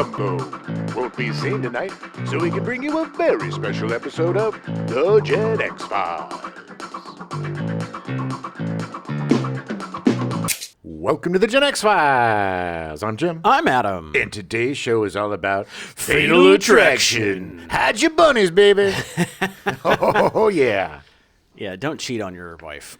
Columbo won't be seen tonight, so we can bring you a very special episode of The Gen X Files. Welcome to The Gen X Files. I'm Jim. I'm Adam. And today's show is all about Fatal Attraction. Hide your bunnies, baby. Oh, yeah. Yeah, don't cheat on your wife.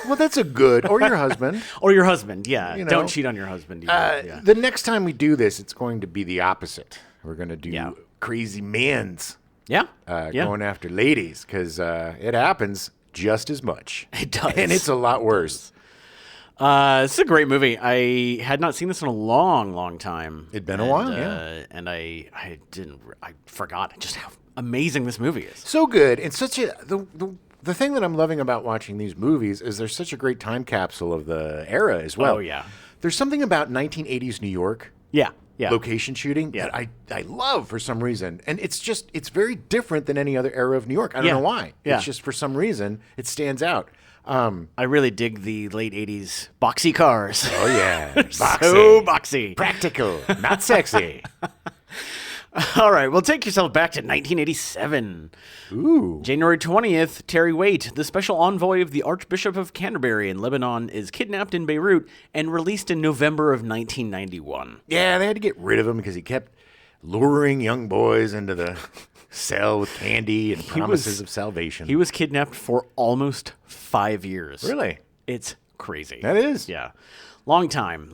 Well, that's a good, or your husband. Or your husband, yeah. You know. Don't cheat on your husband either. Yeah. The next time we do this, it's going to be the opposite. We're going to do crazy men's Yeah. going after ladies, because it happens just as much. It does. And it's a lot worse. This is a great movie. I had not seen this in a long, long time. It'd been a while, yeah. And I forgot just how amazing this movie is. So good. And such a, the thing that I'm loving about watching these movies is there's such a great time capsule of the era as well. Oh, yeah. There's something about 1980s New York. Yeah. Location shooting that I love for some reason. And it's very different than any other era of New York. I don't know why. Yeah. It's just for some reason it stands out. I really dig the late 80s boxy cars. Oh, yeah. Boxy. So boxy. Practical, not sexy. All right, well, take yourself back to 1987. Ooh. January 20th, Terry Waite, the special envoy of the Archbishop of Canterbury in Lebanon, is kidnapped in Beirut and released in November of 1991. Yeah, they had to get rid of him because he kept luring young boys into the cell with candy and promises of salvation. He was kidnapped for almost 5 years. Really? It's crazy. That is. Yeah. Long time.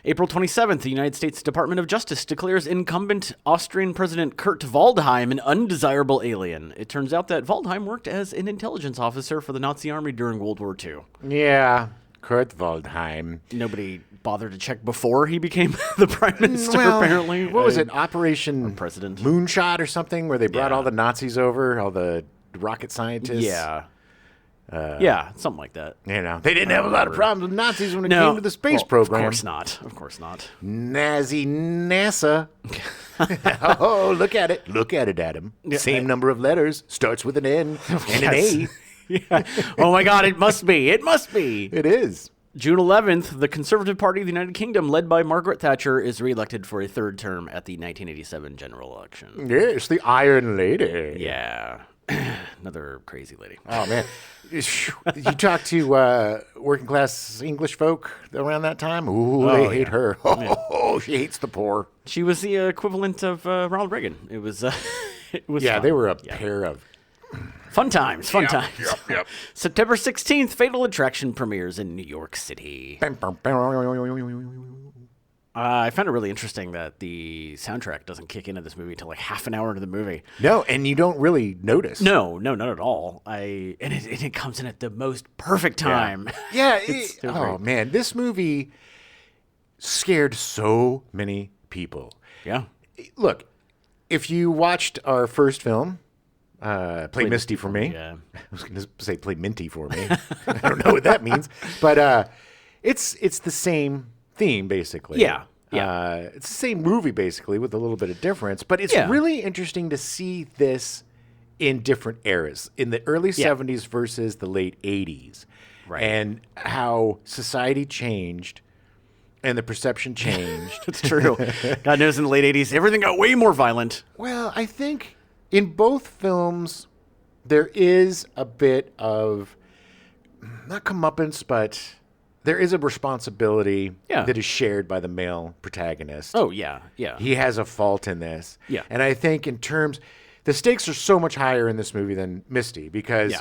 April 27th, the United States Department of Justice declares incumbent Austrian President Kurt Waldheim an undesirable alien. It turns out that Waldheim worked as an intelligence officer for the Nazi army during World War II. Yeah, Kurt Waldheim. Nobody bothered to check before he became the prime minister, apparently. What was it, Operation President. Moonshot or something, where they brought all the Nazis over, all the rocket scientists? Yeah. Yeah, something like that. You know, they didn't have a lot of problems with Nazis when it came to the space program. Of course not. Nazi NASA. Oh, look at it. Look at it, Adam. Same number of letters. Starts with an N and an A. Yeah. Oh, my God, it must be. It is. June 11th, the Conservative Party of the United Kingdom, led by Margaret Thatcher, is reelected for a third term at the 1987 general election. Yes, the Iron Lady. Yeah. Another crazy lady. Oh, man. You talk to working class English folk around that time? Ooh, they hate her. Oh, she hates the poor. She was the equivalent of Ronald Reagan. It was fun. They were a pair of fun times. Yep. September 16th, Fatal Attraction premieres in New York City. I found it really interesting that the soundtrack doesn't kick into this movie until like half an hour into the movie. No, and you don't really notice. No, not at all. And it comes in at the most perfect time. Yeah. So man, this movie scared so many people. Yeah. Look, if you watched our first film, Play Misty for Me. Yeah. I was going to say Play Minty for Me. I don't know what that means, but it's the same theme, basically. Yeah. It's the same movie, basically, with a little bit of difference. But it's really interesting to see this in different eras, in the early 70s versus the late 80s. Right. And how society changed and the perception changed. It's true. God knows in the late 80s, everything got way more violent. Well, I think in both films, there is a bit of, not comeuppance, but there is a responsibility that is shared by the male protagonist. Oh, yeah. He has a fault in this. Yeah. And I think in terms, the stakes are so much higher in this movie than Misty because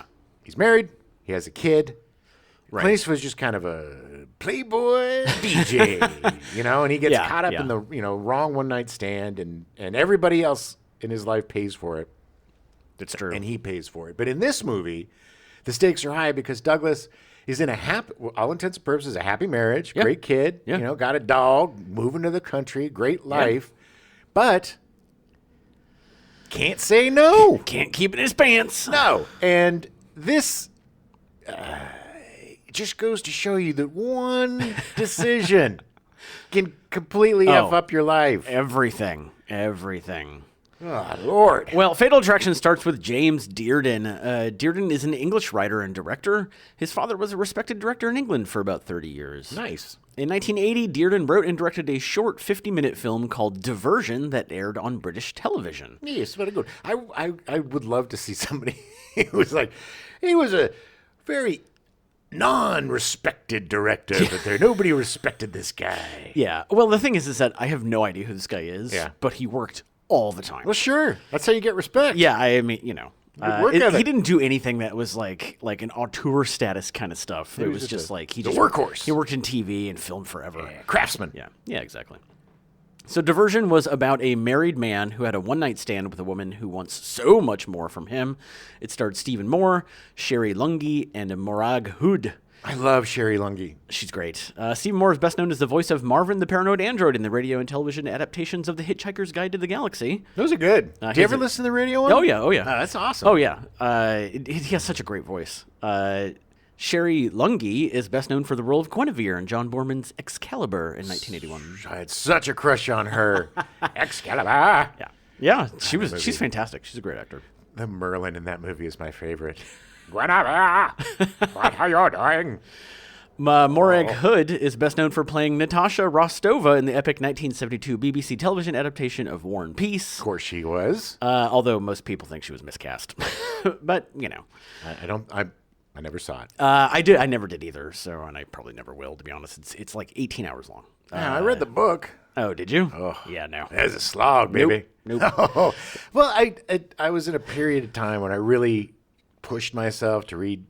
he's married, he has a kid. Right. Clint Eastwood's just kind of a playboy DJ, and he gets caught up in the, wrong one-night stand and everybody else in his life pays for it. That's true. And he pays for it. But in this movie, the stakes are high because Douglas is in all intents and purposes, a happy marriage, great kid, got a dog, moving to the country, great life, but can't say no. Can't keep it in his pants. No. And this just goes to show you that one decision can completely F up your life. Everything. Oh, Lord. Well, Fatal Attraction starts with James Dearden. Dearden is an English writer and director. His father was a respected director in England for about 30 years. Nice. In 1980, Dearden wrote and directed a short 50-minute film called Diversion that aired on British television. Yes, very good. I would love to see somebody who was like, he was a very non-respected director, but nobody respected this guy. Yeah. Well, the thing is that I have no idea who this guy is, but he worked all the time. Well, sure. That's how you get respect. Yeah, I mean, you know. Work ethic. He didn't do anything that was like an auteur status kind of stuff. It was just like he the just workhorse. He worked in TV and film forever. Yeah, craftsman. Yeah, exactly. So Diversion was about a married man who had a one-night stand with a woman who wants so much more from him. It starred Stephen Moore, Sherry Lungi, and Morag Hood. I love Sherry Lungi. She's great. Stephen Moore is best known as the voice of Marvin the Paranoid Android in the radio and television adaptations of The Hitchhiker's Guide to the Galaxy. Those are good. Do you ever listen to the radio one? Oh, yeah. Oh, that's awesome. Oh, yeah. He has such a great voice. Sherry Lungi is best known for the role of Guinevere in John Boorman's Excalibur in 1981. I had such a crush on her. Excalibur. Yeah, she's fantastic. She's a great actor. The Merlin in that movie is my favorite. Guinevere, what are you doing? Morag Hood is best known for playing Natasha Rostova in the epic 1972 BBC television adaptation of War and Peace. Of course she was. Although most people think she was miscast. But, you know. I never saw it. I never did either, and I probably never will, to be honest. It's like 18 hours long. Yeah, I read the book. Oh, did you? Oh, yeah, no. It's a slog, baby. Nope. Oh. Well, I was in a period of time when I really pushed myself to read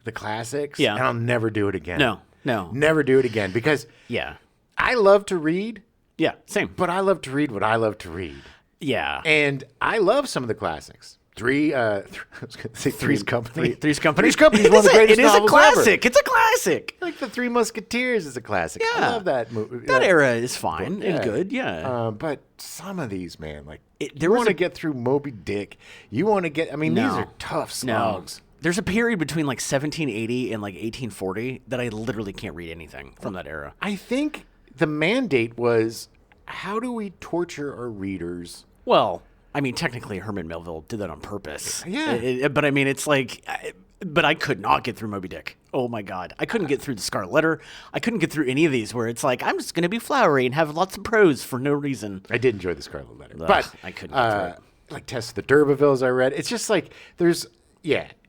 the classics. Yeah. And I'll never do it again. No. Never do it again because Yeah. I love to read, Yeah, same. but I love to read what I love to read. Yeah. And I love some of the classics. I was going to say Three's Company. Three's Company. Three's Company is one of the greatest novels It is a classic. ever. It's a classic. Like The Three Musketeers is a classic. Yeah. I love that movie. That era is fine and good, yeah. But some of these, man, like There you was want to a- get through Moby Dick. You want to get. I mean, these are tough slogs. There's a period between like 1780 and like 1840 that I literally can't read anything from that era. I think the mandate was, how do we torture our readers? Well, I mean, technically Herman Melville did that on purpose. Yeah. But I mean, it's like, but I could not get through Moby Dick. Oh my God. I couldn't get through the Scarlet Letter. I couldn't get through any of these where it's like, I'm just going to be flowery and have lots of prose for no reason. I did enjoy the Scarlet Letter, Ugh, but I couldn't get through it. Like Test of the D'Urbervilles, I read. It's just like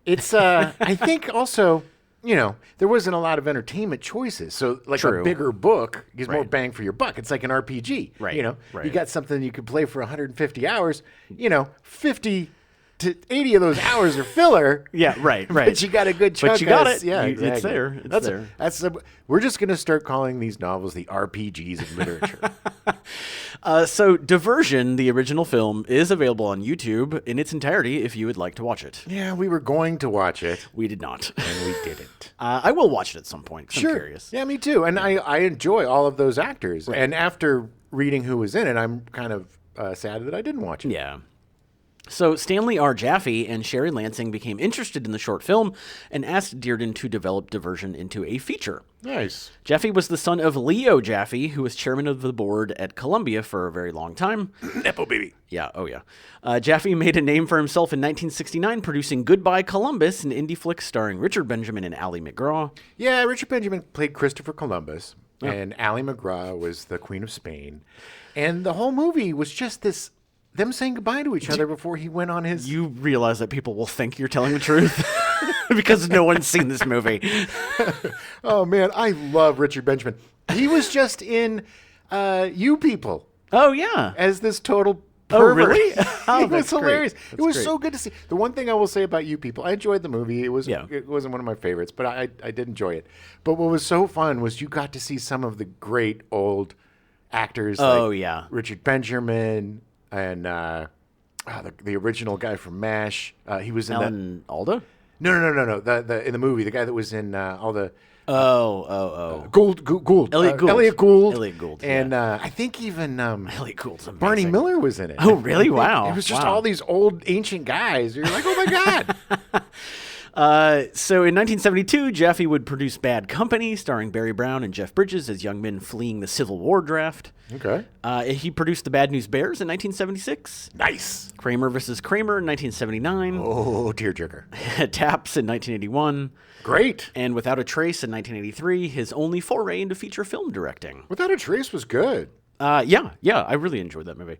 it's. I think also, there wasn't a lot of entertainment choices. So like True. a bigger book gives more bang for your buck. It's like an RPG. Right, You right. got something you could play for 150 hours. 50 to 80 of those hours are filler. Yeah, right. But you got a good chunk. But you got of it. Yeah, It's exactly. there. It's there. We're just gonna start calling these novels the RPGs of literature. So Diversion, the original film, is available on YouTube in its entirety if you would like to watch it. Yeah, we were going to watch it, We did not. and we didn't. I will watch it at some point. 'Cause I'm curious. Yeah, me too. And I enjoy all of those actors. And after reading who was in it, I'm kind of sad that I didn't watch it. Yeah. So Stanley R. Jaffe and Sherry Lansing became interested in the short film and asked Dearden to develop Diversion into a feature. Nice. Jaffe was the son of Leo Jaffe, who was chairman of the board at Columbia for a very long time. Nepo baby. Yeah, oh yeah. Jaffe made a name for himself in 1969, producing Goodbye Columbus, an indie flick starring Richard Benjamin and Ally McGraw. Yeah, Richard Benjamin played Christopher Columbus, and Ally McGraw was the Queen of Spain. And the whole movie was just them saying goodbye to each other before he went on his... You realize that people will think you're telling the truth because no one's seen this movie. Oh, man, I love Richard Benjamin. He was just in You People Oh, yeah. as this total Oh, pervert. really? Oh, It was that's great. hilarious. That's It was great. so good to see. The one thing I will say about You People, I enjoyed the movie. It Yeah. wasn't one of my favorites, but I did enjoy it. But what was so fun was you got to see some of the great old actors. Oh, like yeah. Richard Benjamin and the original guy from MASH. He was in that. Alan Alda? No. The in the movie, the guy that was in all the Oh. Gould. Elliot Gould. Elliot Gould. Elliot Gould, And I think even Elliot Gould's amazing. Barney Miller was in it. Oh, really? Wow. It was just Wow. all these old ancient guys. You're like, oh my god. So in 1972, Jaffe would produce Bad Company, starring Barry Brown and Jeff Bridges as young men fleeing the Civil War draft. Okay. He produced The Bad News Bears in 1976. Nice. Kramer vs. Kramer in 1979. Oh, tearjerker. Taps in 1981. Great. And Without a Trace in 1983, his only foray into feature film directing. Without a Trace was good. Yeah, I really enjoyed that movie.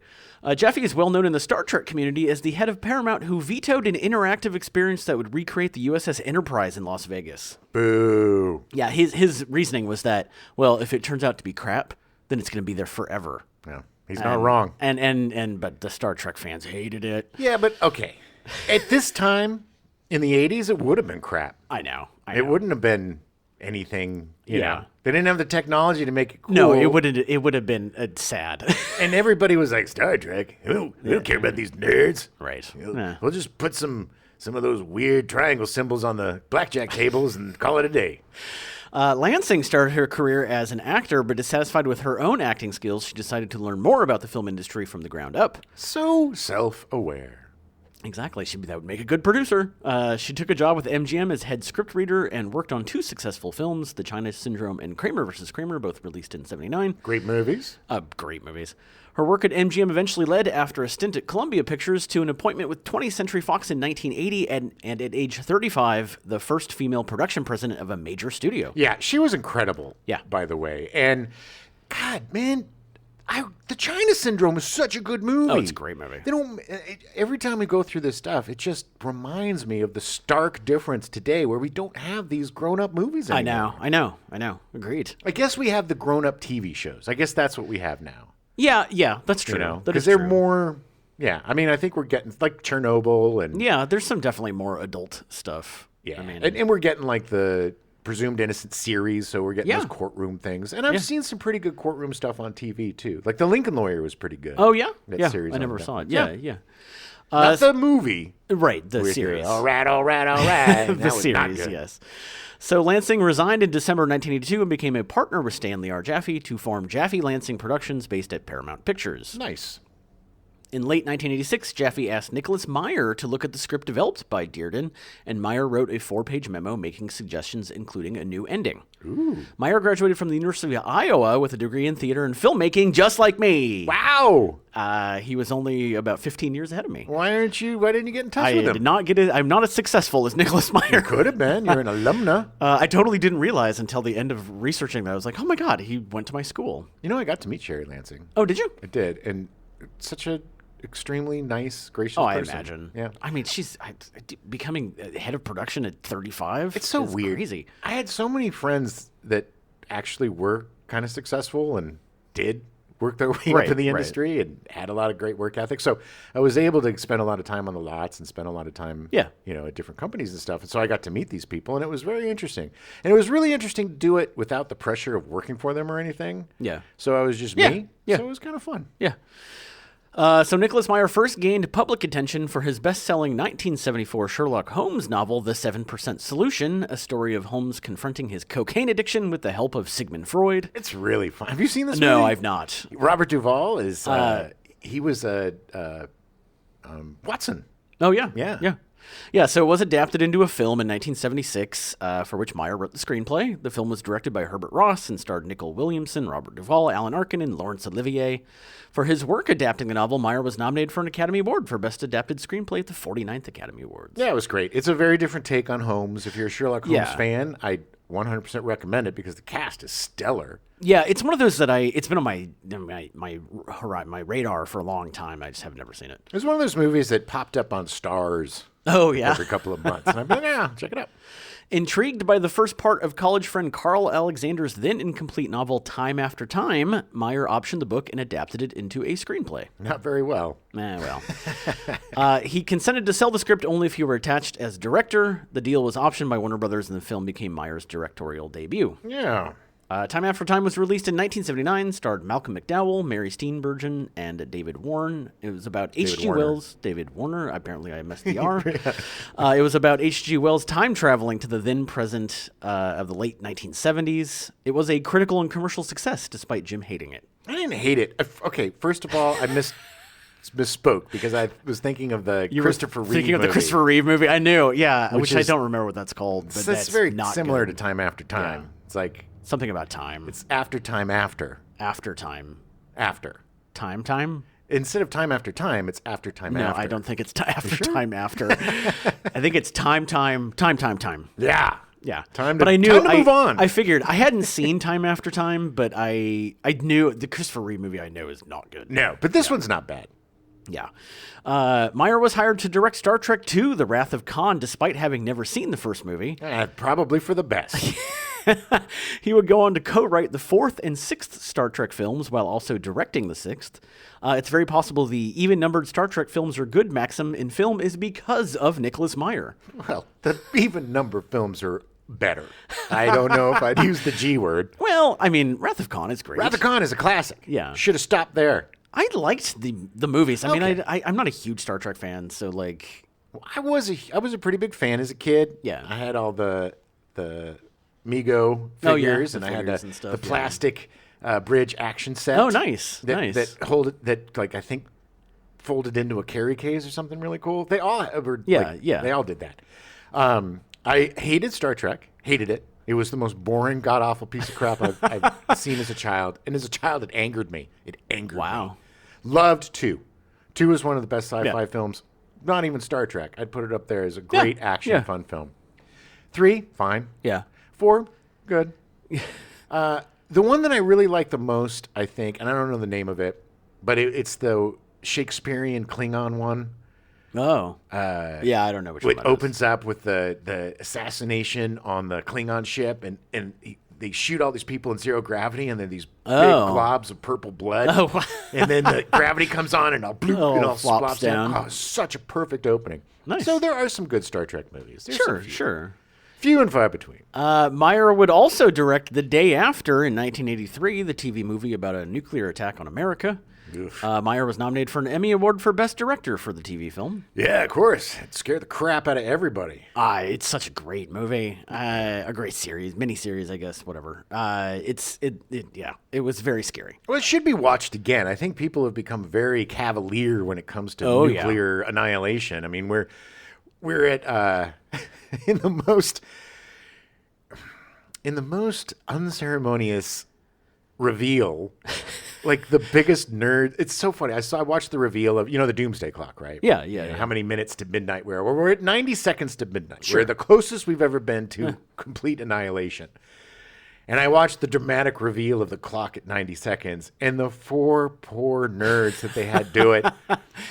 Jaffe is well known in the Star Trek community as the head of Paramount who vetoed an interactive experience that would recreate the USS Enterprise in Las Vegas. Boo. Yeah, his reasoning was that, well, if it turns out to be crap, then it's going to be there forever. Yeah, he's not wrong. But the Star Trek fans hated it. Yeah, but okay. At this time, in the 80s, it would have been crap. I know. It wouldn't have been anything, you Yeah. know. They didn't have the technology to make it cool. No, it would have been sad. And everybody was like, Star Trek? We don't care about these nerds. Right. We'll, we'll just put some of those weird triangle symbols on the blackjack tables and call it a day. Lansing started her career as an actor, but dissatisfied with her own acting skills, she decided to learn more about the film industry from the ground up. So self-aware. Exactly. That would make a good producer. She took a job with MGM as head scriptwriter and worked on 2 successful films, The China Syndrome and Kramer vs. Kramer, both released in 1979. Great movies. Great movies. Her work at MGM eventually led, after a stint at Columbia Pictures, to an appointment with 20th Century Fox in 1980, and at age 35, the first female production president of a major studio. Yeah, she was incredible. Yeah. By the way. And, God, man, The China Syndrome is such a good movie. Oh, it's a great movie. Every time we go through this stuff, it just reminds me of the stark difference today where we don't have these grown-up movies anymore. I know. Agreed. I guess we have the grown-up TV shows. I guess that's what we have now. Yeah, that's true. You know, That because is they're true. more. Yeah, I mean, I think we're getting like Chernobyl and Yeah, there's some definitely more adult stuff. yeah, I mean, and we're getting like the Presumed Innocent series, so we're getting Yeah. those courtroom things. And I've seen some pretty good courtroom stuff on TV too. Like The Lincoln Lawyer was pretty good. oh yeah, That series I on never that. saw it. Yeah. Yeah. Not the movie. Right, the With series. All right. The That was not series, good. yes. So Lansing resigned in December 1982 and became a partner with Stanley R. Jaffe to form Jaffe Lansing Productions based at Paramount Pictures. Nice. In late 1986, Jaffe asked Nicholas Meyer to look at the script developed by Dearden, and Meyer wrote a 4-page memo making suggestions, including a new ending. Ooh. Meyer graduated from the University of Iowa with a degree in theater and filmmaking, just like me. Wow. He was only about 15 years ahead of me. Why didn't you get in touch I with him? did not get it. I'm not as successful as Nicholas Meyer. Could have been. You're an alumna. I totally didn't realize until the end of researching that. I was like, oh my God, he went to my school. You know, I got to meet Sherry Lansing. Oh, did you? I did, and such a extremely nice, gracious Oh, person. I imagine. Yeah. I mean, she's becoming head of production at 35. It's so weird. Crazy. I had so many friends that actually were kind of successful and did work their way Right, up in the right. industry and had a lot of great work ethic. So I was able to spend a lot of time on the lots and spend a lot of time, Yeah. you know, at different companies and stuff. And so I got to meet these people, and it was very interesting. And it was really interesting to do it without the pressure of working for them or anything. Yeah. So I was just Yeah, me. yeah. So it was kind of fun. Yeah. So Nicholas Meyer first gained public attention for his best-selling 1974 Sherlock Holmes novel, The 7% Solution, a story of Holmes confronting his cocaine addiction with the help of Sigmund Freud. It's really fun. Have you seen this No, movie? I've not. Robert Duvall is, he was Watson. Oh, yeah. Yeah. Yeah. Yeah, so it was adapted into a film in 1976, for which Meyer wrote the screenplay. The film was directed by Herbert Ross and starred Nicole Williamson, Robert Duvall, Alan Arkin, and Laurence Olivier. For his work adapting the novel, Meyer was nominated for an Academy Award for Best Adapted Screenplay at the 49th Academy Awards. Yeah, it was great. It's a very different take on Holmes. If you're a Sherlock Holmes Yeah. fan, I 100% recommend it because the cast is stellar. Yeah, it's one of those that it's been on my radar for a long time. I just have never seen it. It was one of those movies that popped up on Stars Oh, yeah. every couple of months. And I've been, yeah, check it out. Intrigued by the first part of college friend Carl Alexander's then incomplete novel Time After Time, Meyer optioned the book and adapted it into a screenplay. Not very well. He consented to sell the script only if he were attached as director. The deal was optioned by Warner Brothers, and the film became Meyer's directorial debut. Yeah. Time After Time was released in 1979, starred Malcolm McDowell, Mary Steenburgen, and David Warren. It was about H.G. Warner. Wells. David Warner. Apparently I missed the R. It was about H.G. Wells time traveling to the then present of the late 1970s. It was a critical and commercial success, despite Jim hating it. I didn't hate it. Okay, first of all, I missed misspoke because I was thinking of the Christopher Reeve thinking of the movie. Christopher Reeve movie. I knew, yeah, which I is- don't remember what that's called. But It's that's very not similar good. to Time After Time. Yeah. It's like Something about time. it's after time after After time. after. Time? Instead of time after time, it's after time No, after. I don't think it's after time after. I think it's time. Yeah. Yeah. Time but to- I knew time to move on. I figured I hadn't seen Time After Time, but I knew the Christopher Reeve movie I know is not good. No, but this one's not bad. Yeah. Meyer was hired to direct Star Trek II, The Wrath of Khan, despite having never seen the first movie. Probably for the best. He would go on to co-write the fourth and sixth Star Trek films while also directing the sixth. It's very possible the even-numbered Star Trek films are good maxim in film is because of Nicholas Meyer. Well, the even number films are better. I don't know if I'd use the G word. Well, I mean, Wrath of Khan is great. Wrath of Khan is a classic. Yeah. Should have stopped there. I liked the movies. I mean, Okay. I'm not a huge Star Trek fan, so like, I was a pretty big fan as a kid. Yeah. I had all the Mego Oh, yeah, figures, the and I had figures and stuff, the yeah. plastic bridge action set. oh, nice, That, nice. that like I think folded into a carry case or something really cool. They all were Yeah, like, yeah. They all did that. I hated Star Trek. Hated it. It was the most boring, god awful piece of crap I've seen as a child. And as a child, it angered me. It angered me. Wow. Loved 2. 2 is one of the best sci-fi Yeah. films. Not even Star Trek. I'd put it up there as a great action, yeah. fun film. 3, fine. Yeah. 4, good. The one that I really like the most, I think, and I don't know the name of it, but it's the Shakespearean Klingon one. Oh. Yeah, I don't know which one It that is. opens up with the assassination on the Klingon ship, and they shoot all these people in zero gravity, and then these big globs of purple blood. Oh, wow. And then the gravity comes on, and all bloop, Oh, and all flops flops down. down. Oh, such a perfect opening. Nice. So there are some good Star Trek movies. There's some Sure. few and far between. Meyer would also direct The Day After in 1983, the TV movie about a nuclear attack on America. Meyer was nominated for an Emmy Award for Best Director for the TV film. Yeah, of course. It scared the crap out of everybody. It's such a great movie, a great series, miniseries, I guess, whatever. It was very scary. Well, it should be watched again. I think people have become very cavalier when it comes to Oh, yeah. nuclear annihilation. I mean, we're at in the most unceremonious reveal, like the biggest nerd. It's so funny. I watched the reveal of the Doomsday Clock, right? Yeah. How many minutes to midnight we're at 90 seconds to midnight. We're the closest we've ever been to complete annihilation. And I watched the dramatic reveal of the clock at 90 seconds, and the 4 poor nerds that they had do it,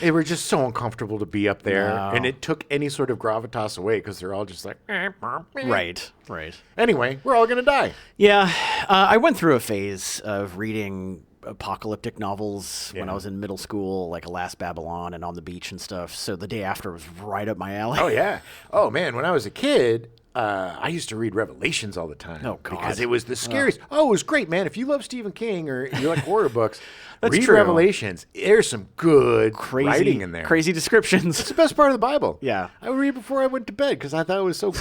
they were just so uncomfortable to be up there. Wow. And it took any sort of gravitas away because they're all just like, Right. Anyway, we're all going to die. Yeah, I went through a phase of reading apocalyptic novels when I was in middle school, like Alas Babylon and On the Beach and stuff. So The Day After was right up my alley. Oh, yeah. Oh, man, when I was a kid, I used to read Revelations all the time. Oh, God. Because it was the scariest. Oh, it was great, man. If you love Stephen King or you like horror books, That's read true. Revelations. There's some good writing in there. Crazy descriptions. It's the best part of the Bible. Yeah. I would read before I went to bed because I thought it was so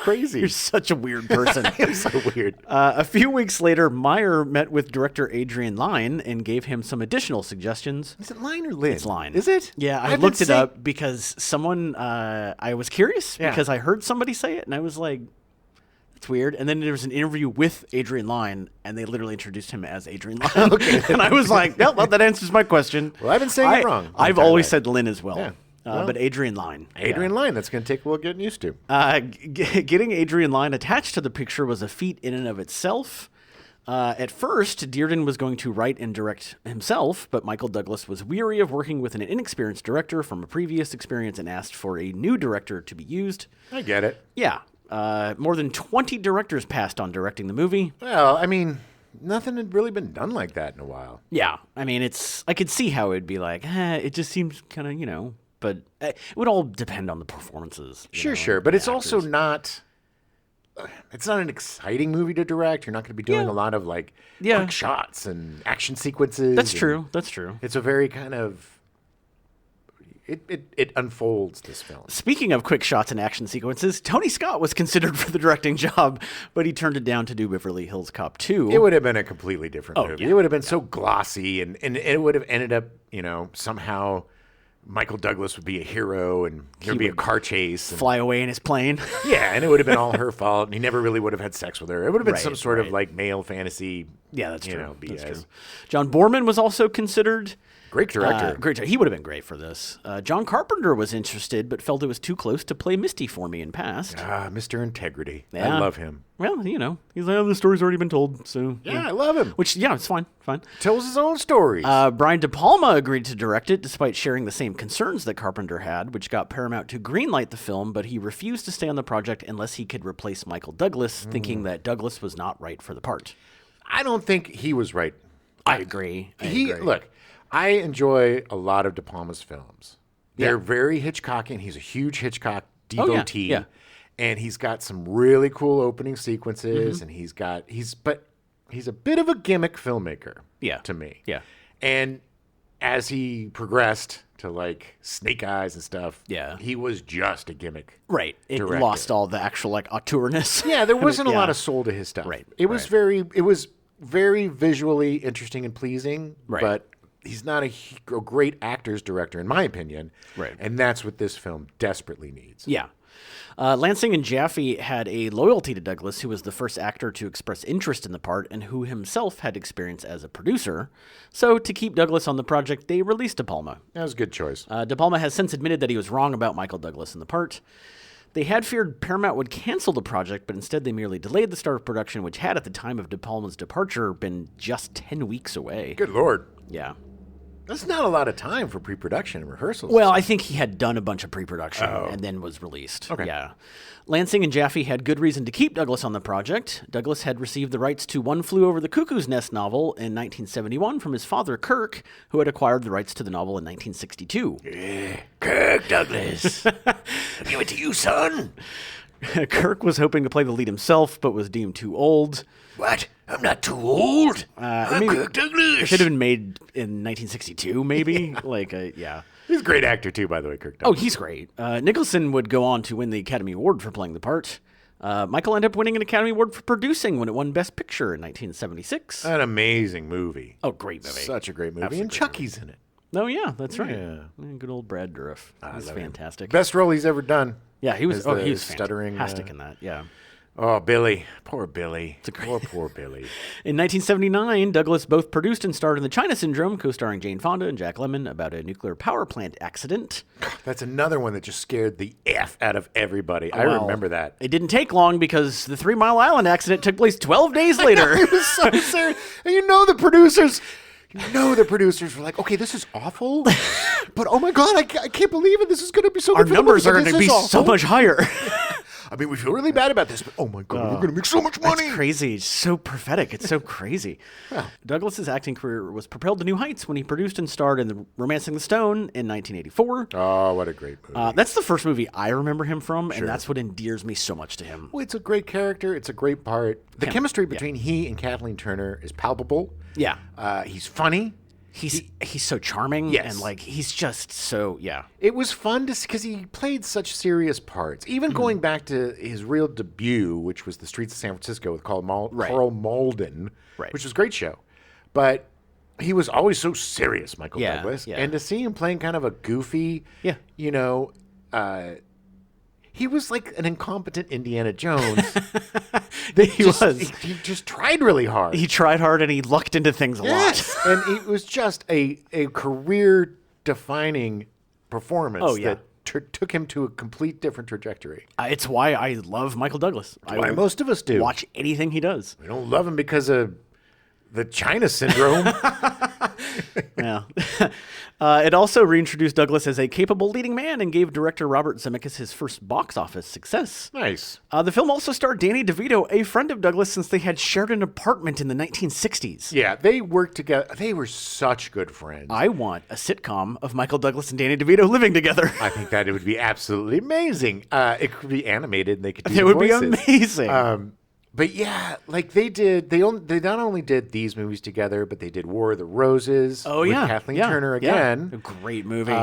crazy. You're such a weird person. It's so weird. A few weeks later, Meyer met with director Adrian Lyne and gave him some additional suggestions. Is it Line or Lynn? It's Lyne. Is it? Yeah, I I've looked been it up because someone, I was curious Yeah. because I heard somebody say it and I was like, that's weird. And then there was an interview with Adrian Lyne and they literally introduced him as Adrian Lyne. Okay. And I was like, yeah, well, that answers my question. Well, I've been saying it wrong. I've always said Lynn as well. Yeah. But Adrian Lyne. Adrian Lyne. That's going to take a little getting used to. Getting Adrian Lyne attached to the picture was a feat in and of itself. At first, Dearden was going to write and direct himself, but Michael Douglas was weary of working with an inexperienced director from a previous experience and asked for a new director to be used. I get it. Yeah. More than 20 directors passed on directing the movie. Well, I mean, nothing had really been done like that in a while. Yeah. I mean, I could see how it'd be like, it just seems kind of, but it would all depend on the performances. Sure. But it's also not... It's not an exciting movie to direct. You're not going to be doing a lot of quick shots and action sequences. That's and true. That's true. It's a very kind of it unfolds this film. Speaking of quick shots and action sequences, Tony Scott was considered for the directing job, but he turned it down to do Beverly Hills Cop 2. It would have been a completely different movie. yeah, It would have been so glossy, and it would have ended up, somehow Michael Douglas would be a hero, and there would be a car chase. And, Fly away in his plane. yeah, and it would have been all her fault, and he never really would have had sex with her. It would have been Right, some sort of right. like male fantasy. Yeah, that's true. BS. That's true. John Borman was also considered. Great director. Great. He would have been great for this. John Carpenter was interested, but felt it was too close to play Misty for me in past. Mr. Integrity. Yeah. I love him. Well, he's like, the story's already been told, so Yeah, I love him. Which, it's fine. Tells his own stories. Brian De Palma agreed to direct it, despite sharing the same concerns that Carpenter had, which got Paramount to greenlight the film, but he refused to stay on the project unless he could replace Michael Douglas, thinking that Douglas was not right for the part. I don't think he was right. I agree. Look, I enjoy a lot of De Palma's films. They're very Hitchcockian. He's a huge Hitchcock devotee. yeah. And he's got some really cool opening sequences, and he's a bit of a gimmick filmmaker. Yeah. To me. Yeah. And as he progressed to like Snake Eyes and stuff, Yeah. he was just a gimmick. Right. It director. lost all the actual auteurness. Yeah, there wasn't a Yeah. lot of soul to his stuff. Right, It was very visually interesting and pleasing, Right. but he's not a great actor's director, in my opinion. Right. And that's what this film desperately needs. Yeah. Lansing and Jaffe had a loyalty to Douglas, who was the first actor to express interest in the part and who himself had experience as a producer. So, to keep Douglas on the project, they released De Palma. That was a good choice. De Palma has since admitted that he was wrong about Michael Douglas in the part. They had feared Paramount would cancel the project, but instead they merely delayed the start of production, which had, at the time of De Palma's departure, been just 10 weeks away. Good Lord. Yeah. That's not a lot of time for pre-production and rehearsals. Well, I think he had done a bunch of pre-production and then was released. Okay. Yeah. Lansing and Jaffe had good reason to keep Douglas on the project. Douglas had received the rights to One Flew Over the Cuckoo's Nest novel in 1971 from his father, Kirk, who had acquired the rights to the novel in 1962. Kirk Douglas. I give it to you, son. Kirk was hoping to play the lead himself, but was deemed too old. What? I'm not too old. I'm maybe- Kirk Douglas. It should have been made in 1962, maybe. Yeah. He's a great actor, too, by the way, Kirk Oh, Douglas. he's great. Nicholson would go on to win the Academy Award for playing the part. Michael ended up winning an Academy Award for producing when it won Best Picture in 1976. An amazing movie. Oh, great movie. Such a great movie. Absolutely And Chucky's in it. Oh, yeah, that's right. Yeah. Good old Brad Dourif. He's love him. fantastic. Best role he's ever done. Yeah, he was. as Oh, the he was stuttering, fantastic in that. Yeah. Oh, Billy. Poor Billy. great- Poor Billy. In 1979, Douglas both produced and starred in The China Syndrome, co-starring Jane Fonda and Jack Lemmon, about a nuclear power plant accident. That's another one that just scared the F out of everybody. I Well, remember that. It didn't take long because the 3 Mile Island accident took place 12 days later. It was so serious. And the producers were like, okay, this is awful, but oh my God, I can't believe it. This is going to be so Our good for the numbers movie, are but going to this be is so awful. much higher. I mean, we feel really bad about this, but oh my God, we're going to make so much money. It's crazy. It's so prophetic. It's so crazy. Douglas's acting career was propelled to new heights when he produced and starred in the Romancing the Stone in 1984. Oh, what a great movie. That's the first movie I remember him from, and that's what endears me so much to him. Well, it's a great character. It's a great part. The chemistry between he and Kathleen Turner is palpable. Yeah. He's funny. He's so charming, Yes. and he's just so It was fun to see because he played such serious parts. Even Mm-hmm. going back to his real debut, which was The Streets of San Francisco with Carl Malden, Right. which was a great show. But he was always so serious, Michael Yeah, Douglas. yeah. And to see him playing kind of a goofy, Yeah. he was like an incompetent Indiana Jones. he was. He just tried really hard. He tried hard and he lucked into things a Yes, and it was just a career-defining performance Oh, yeah. that took him to a complete different trajectory. lot. It's why I love Michael Douglas. I Why will most of us do. watch anything he does. We don't love him because of the China Syndrome. Yeah. It also reintroduced Douglas as a capable leading man and gave director Robert Zemeckis his first box office success. Nice. The film also starred Danny DeVito, a friend of Douglas since they had shared an apartment in the 1960s. Yeah, they worked together. They were such good friends. I want a sitcom of Michael Douglas and Danny DeVito living together. I think that it would be absolutely amazing. It could be animated and they could do It would be voices. amazing. But yeah, like they not only did these movies together, but they did War of the Roses with Kathleen Turner again. A great movie.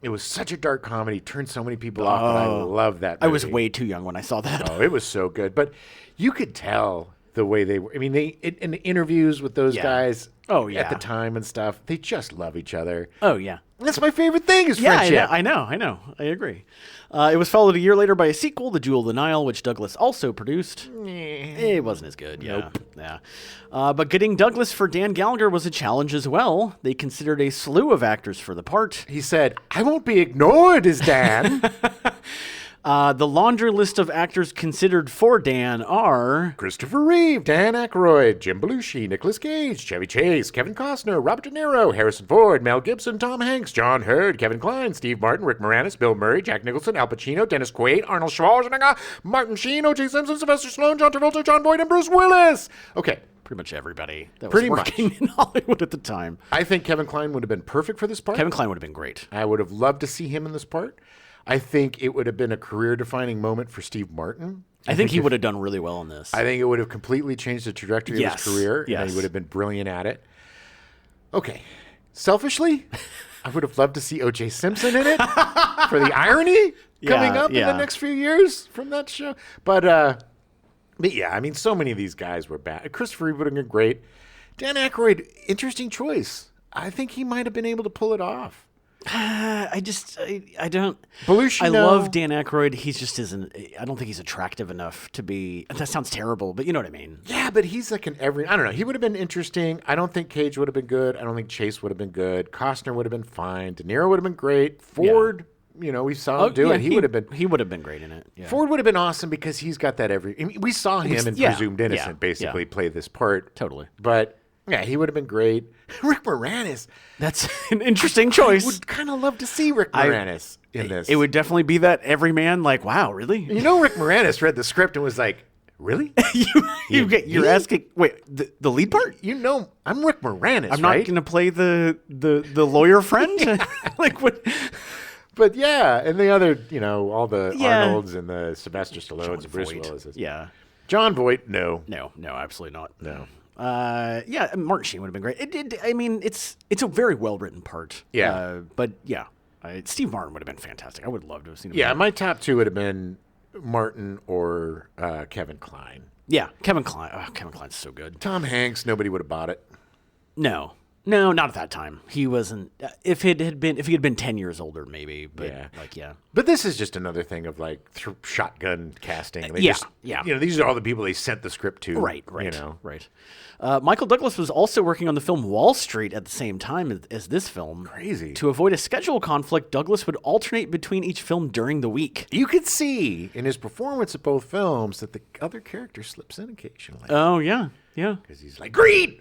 It was such a dark comedy, turned so many people off, but I love that movie. I was way too young when I saw that. Oh, it was so good. But you could tell the way they were. I mean, in the interviews with those guys at the time and stuff, they just love each other. Oh, yeah. That's my favorite thing is friendship. I know. I agree. It was followed a year later by a sequel, The Jewel of the Nile, which Douglas also produced. It wasn't as good, Nope. Yeah. But getting Douglas for Dan Gallagher was a challenge as well. They considered a slew of actors for the part. He said, "I won't be ignored as Dan." The laundry list of actors considered for Dan are... Christopher Reeve, Dan Aykroyd, Jim Belushi, Nicolas Cage, Chevy Chase, Kevin Costner, Robert De Niro, Harrison Ford, Mel Gibson, Tom Hanks, John Hurd, Kevin Kline, Steve Martin, Rick Moranis, Bill Murray, Jack Nicholson, Al Pacino, Dennis Quaid, Arnold Schwarzenegger, Martin Sheen, O.J. Simpson, Sylvester Stallone, John Travolta, John Boyd, and Bruce Willis. Okay. Pretty much everybody that Pretty was working in Hollywood at the time. I think Kevin Kline would have been perfect for this part. Kevin Kline would have been great. I would have loved to see him in this part. I think it would have been a career-defining moment for Steve Martin. I think he would have done really well in this. I think it would have completely changed the trajectory of his career, and he would have been brilliant at it. Okay. Selfishly, I would have loved to see O.J. Simpson in it for the irony coming up in the next few years from that show. But yeah, I mean, so many of these guys were bad. Christopher Reeve would have been great. Dan Aykroyd, interesting choice. I think he might have been able to pull it off. I don't. Belushi, I love Dan Aykroyd. He just isn't. I don't think he's attractive enough to be. That sounds terrible, but you know what I mean. Yeah, but he's like I don't know. He would have been interesting. I don't think Cage would have been good. I don't think Chase would have been good. Costner would have been fine. De Niro would have been great. Ford, we saw him do it. He would have been. He would have been great in it. Yeah. Ford would have been awesome because he's got that we saw him in Presumed Innocent basically play this part. Totally. But yeah, he would have been great. Rick Moranis. That's an interesting choice. I would kind of love to see Rick Moranis in this. It would definitely be that everyman, like, wow, really? Rick Moranis read the script and was like, really? You're asking, wait, the lead part? I'm Rick Moranis, I'm not going to play the lawyer friend? Like, what? But yeah, and the other, all the Arnolds and the Sylvester Stallones and Bruce Willis. Yeah. John Voight, no. No, absolutely not. No. Martin Sheen would have been great. It's a very well written part. Yeah. But yeah, Steve Martin would have been fantastic. I would love to have seen him. Yeah, my top two would have been Martin or Kevin Kline. Yeah, Kevin Kline. Oh, Kevin Kline's so good. Tom Hanks, nobody would have bought it. No, not at that time. He wasn't. If he had been 10 years older, maybe. But But this is just another thing of like shotgun casting. They these are all the people they sent the script to. Right. Right. Michael Douglas was also working on the film Wall Street at the same time as this film. Crazy. To avoid a schedule conflict, Douglas would alternate between each film during the week. You could see in his performance of both films that the other character slips in occasionally. Oh, yeah. Because he's like, greed!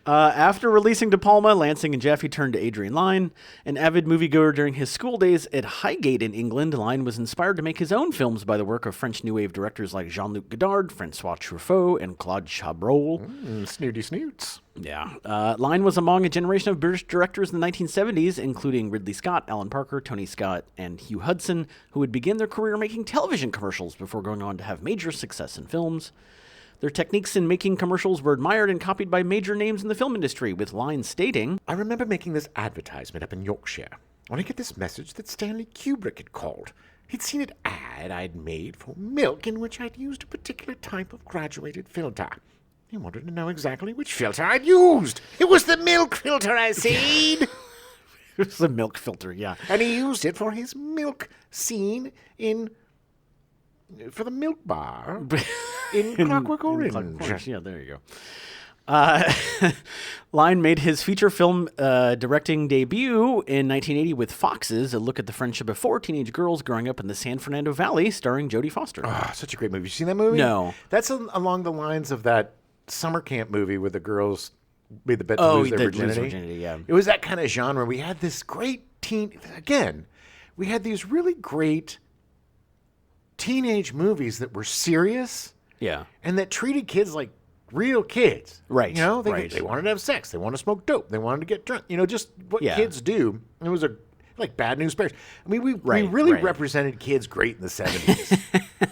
After releasing De Palma, Lansing and Jaffe turned to Adrian Lyne. An avid moviegoer during his school days at Highgate in England, Lyne was inspired to make his own films by the work of French New Wave directors like Jean-Luc Godard, Francois Truffaut, and Claude Chabrol. Snooty snoots. Yeah. Lyne was among a generation of British directors in the 1970s, including Ridley Scott, Alan Parker, Tony Scott, and Hugh Hudson, who would begin their career making television commercials before going on to have major success in films. Their techniques in making commercials were admired and copied by major names in the film industry, with Lyne stating, I remember making this advertisement up in Yorkshire when I get this message that Stanley Kubrick had called. He'd seen an ad I'd made for milk in which I'd used a particular type of graduated filter. He wanted to know exactly which filter I'd used. It was the milk filter, I said. It was the milk filter, yeah. And he used it for his milk scene for the milk bar in Clockwork Orange. Yeah, there you go. Lyne made his feature film directing debut in 1980 with Foxes, a look at the friendship of four teenage girls growing up in the San Fernando Valley, starring Jodie Foster. Oh, such a great movie. You seen that movie? No. That's along the lines of that summer camp movie where the girls made the bet to lose their virginity. Yeah. It was that kind of genre. We had this great we had these really great teenage movies that were serious. Yeah. And that treated kids like real kids. Right. They wanted to have sex. They wanted to smoke dope. They wanted to get drunk. Just what kids do. It was like Bad News Bears. I mean, we Right, really right. represented kids great in the 70s.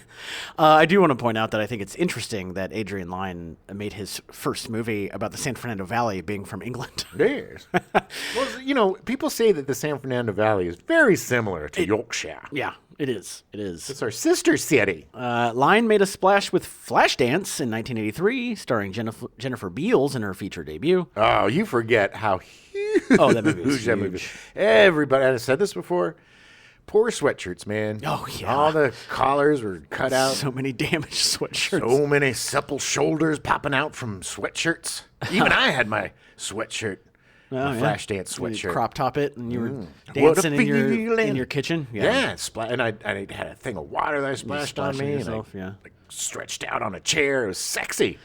I do want to point out that I think it's interesting that Adrian Lyne made his first movie about the San Fernando Valley being from England. Yes. Well, you know, people say that the San Fernando Valley is very similar to Yorkshire. Yeah, it is. It is. It's our sister city. Lyne made a splash with Flashdance in 1983, starring Jennifer Beals in her feature debut. Oh, you forget how huge, Oh, that movie was that movie huge. is. Everybody, I've said this before, poor sweatshirts, man. Oh, yeah. All the collars were cut out. So many damaged sweatshirts. So many supple shoulders popping out from sweatshirts. Even I had my sweatshirt, my yeah. Flashdance You sweatshirt. crop top it, and you were What a dancing in feeling. your kitchen. Yeah, and I had a thing of water that I splashed on splashing me. yourself, and I, yeah. like, stretched out on a chair. It was sexy.